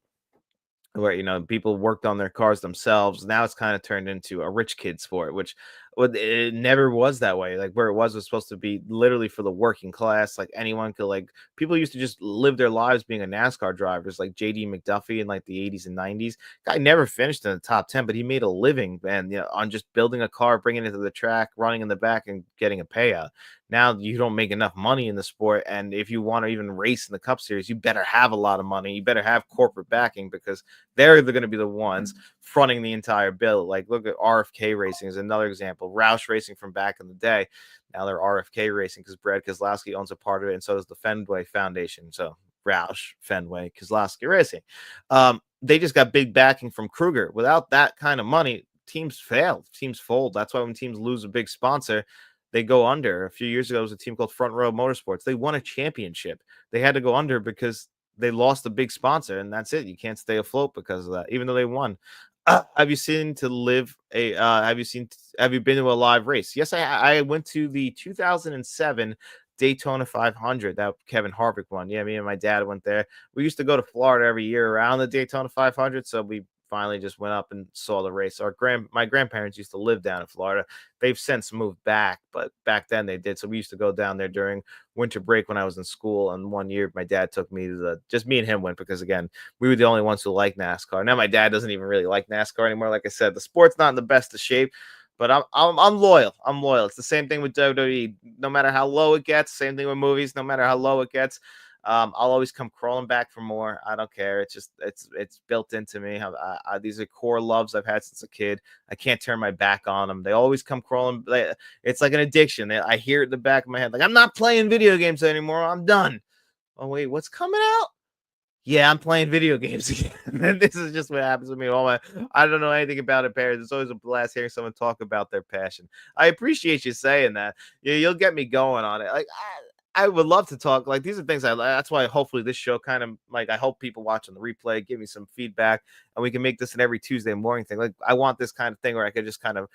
where people worked on their cars themselves. Now it's kind of turned into a rich kid sport, which it never was that way. Like where it was supposed to be literally for the working class. Like anyone could people used to just live their lives being a NASCAR drivers, like JD McDuffie in like the 80s and 90s. Guy never finished in the top 10, but he made a living and on just building a car, bringing it to the track, running in the back, and getting a payout. Now you don't make enough money in the sport, and if you want to even race in the Cup Series, you better have a lot of money. You better have corporate backing because they're going to be the ones fronting the entire bill. Like, look at RFK Racing is another example. Roush Racing from back in the day. Now they're RFK Racing because Brad Keselowski owns a part of it, and so does the Fenway Foundation. So Roush, Fenway, Keselowski Racing. They just got big backing from Kruger. Without that kind of money, teams fail. Teams fold. That's why when teams lose a big sponsor, they go under. A few years ago, it was a team called Front Row Motorsports. They won a championship. They had to go under because they lost a big sponsor, and that's it. You can't stay afloat because of that, even though they won. Have you seen to live a? Have you been to a live race? Yes, I went to the 2007 Daytona 500 that Kevin Harvick won. Yeah, me and my dad went there. We used to go to Florida every year around the Daytona 500, so we finally just went up and saw the race. My grandparents used to live down in Florida. They've since moved back, but back then they did. So we used to go down there during winter break when I was in school. And one year my dad took me to just me and him went because again, we were the only ones who like NASCAR. Now my dad doesn't even really like NASCAR anymore. Like I said, the sport's not in the best of shape. But I'm loyal. I'm loyal. It's the same thing with WWE. No matter how low it gets, same thing with movies. No matter how low it gets, I'll always come crawling back for more. I don't care. It's built into me. These are core loves I've had since a kid. I can't turn my back on them. They always come crawling. It's like an addiction. I hear it in the back of my head, like I'm not playing video games anymore. I'm done. Oh wait, what's coming out? Yeah, I'm playing video games again. This is just what happens with me. I don't know anything about it, parents. It's always a blast hearing someone talk about their passion. I appreciate you saying that. Yeah, you'll get me going on it. Like I would love to talk. Like these are things that's why hopefully this show kind of like I hope people watching the replay give me some feedback and we can make this an every Tuesday morning thing. Like I want this kind of thing where I could just kind of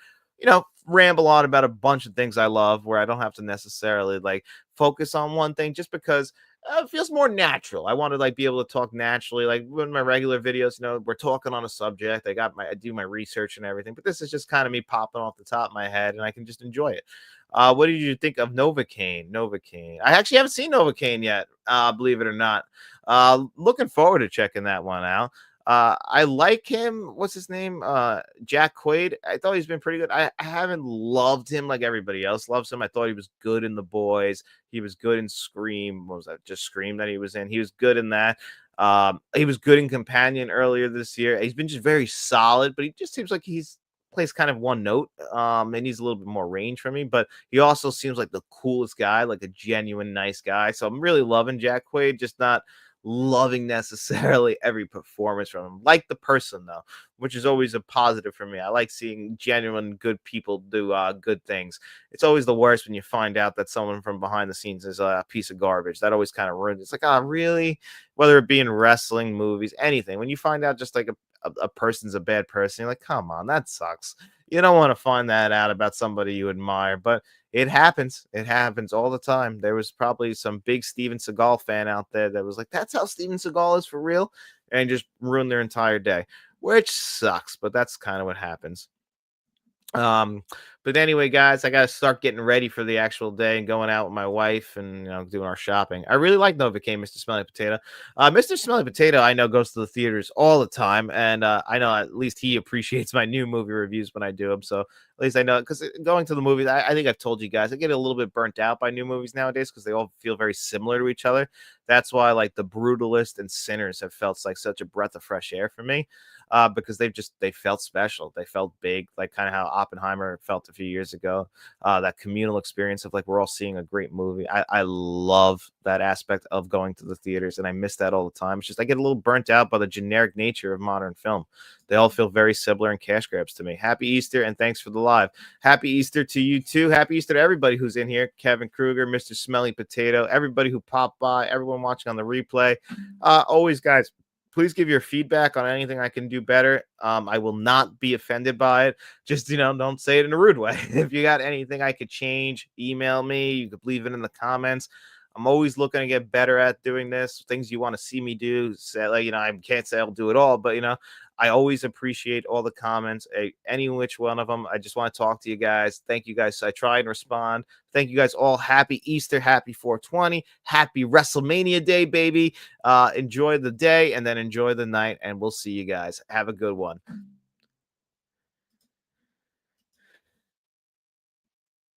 ramble on about a bunch of things I love where I don't have to necessarily like focus on one thing just because it feels more natural. I want to like be able to talk naturally, like when my regular videos, we're talking on a subject. I do my research and everything, but this is just kind of me popping off the top of my head, and I can just enjoy it. What did you think of Novocaine? Novocaine. I actually haven't seen Novocaine yet. Believe it or not. Looking forward to checking that one out. I like him. What's his name? Jack Quaid. I thought he's been pretty good. I haven't loved him like everybody else loves him. I thought he was good in The Boys. He was good in Scream. What was that? Just Scream that he was in. He was good in that. He was good in Companion earlier this year. He's been just very solid, but he just seems like he's plays kind of one note. And needs a little bit more range from me, but he also seems like the coolest guy, like a genuine nice guy. So I'm really loving Jack Quaid, just not loving necessarily every performance from him. Like the person though, which is always a positive for me. I like seeing genuine good people do good things. It's always the worst when you find out that someone from behind the scenes is a piece of garbage. That always kind of ruins. It's like, oh, really? Whether it be in wrestling, movies, anything. When you find out just like a person's a bad person, you're like, come on, that sucks. You don't want to find that out about somebody you admire, but it happens. It happens all the time. There was probably some big Steven Seagal fan out there that was like, that's how Steven Seagal is for real, and just ruined their entire day, which sucks, but that's kind of what happens. Um, but anyway, guys, I gotta start getting ready for the actual day and going out with my wife and doing our shopping. I really like Novocaine, Mr. Smelly Potato. Mr. Smelly Potato, I know goes to the theaters all the time, and I know at least he appreciates my new movie reviews when I do them. So at least I know because going to the movies, I think I've told you guys, I get a little bit burnt out by new movies nowadays because they all feel very similar to each other. That's why like The Brutalist and Sinners have felt like such a breath of fresh air for me because they felt special. They felt big, like kind of how Oppenheimer felt a few years ago. That communal experience of like we're all seeing a great movie. I love that aspect of going to the theaters, and I miss that all the time. It's just I get a little burnt out by the generic nature of modern film. They all feel very similar and cash grabs to me. Happy Easter and thanks for the live. Happy Easter to you too. Happy Easter to everybody who's in here. Kevin Kruger, Mr. Smelly Potato, everybody who popped by, everyone watching on the replay. Always, guys, please give your feedback on anything I can do better. I will not be offended by it. Just, don't say it in a rude way. If you got anything I could change, email me. You could leave it in the comments. I'm always looking to get better at doing this. Things you want to see me do. Say, like, I can't say I'll do it all, but, I always appreciate all the comments, any which one of them. I just want to talk to you guys. Thank you guys. I try and respond. Thank you guys all. Happy Easter. Happy 420. Happy Wrestlemania Day, baby. Enjoy the day and then enjoy the night. And we'll see you guys. Have a good one.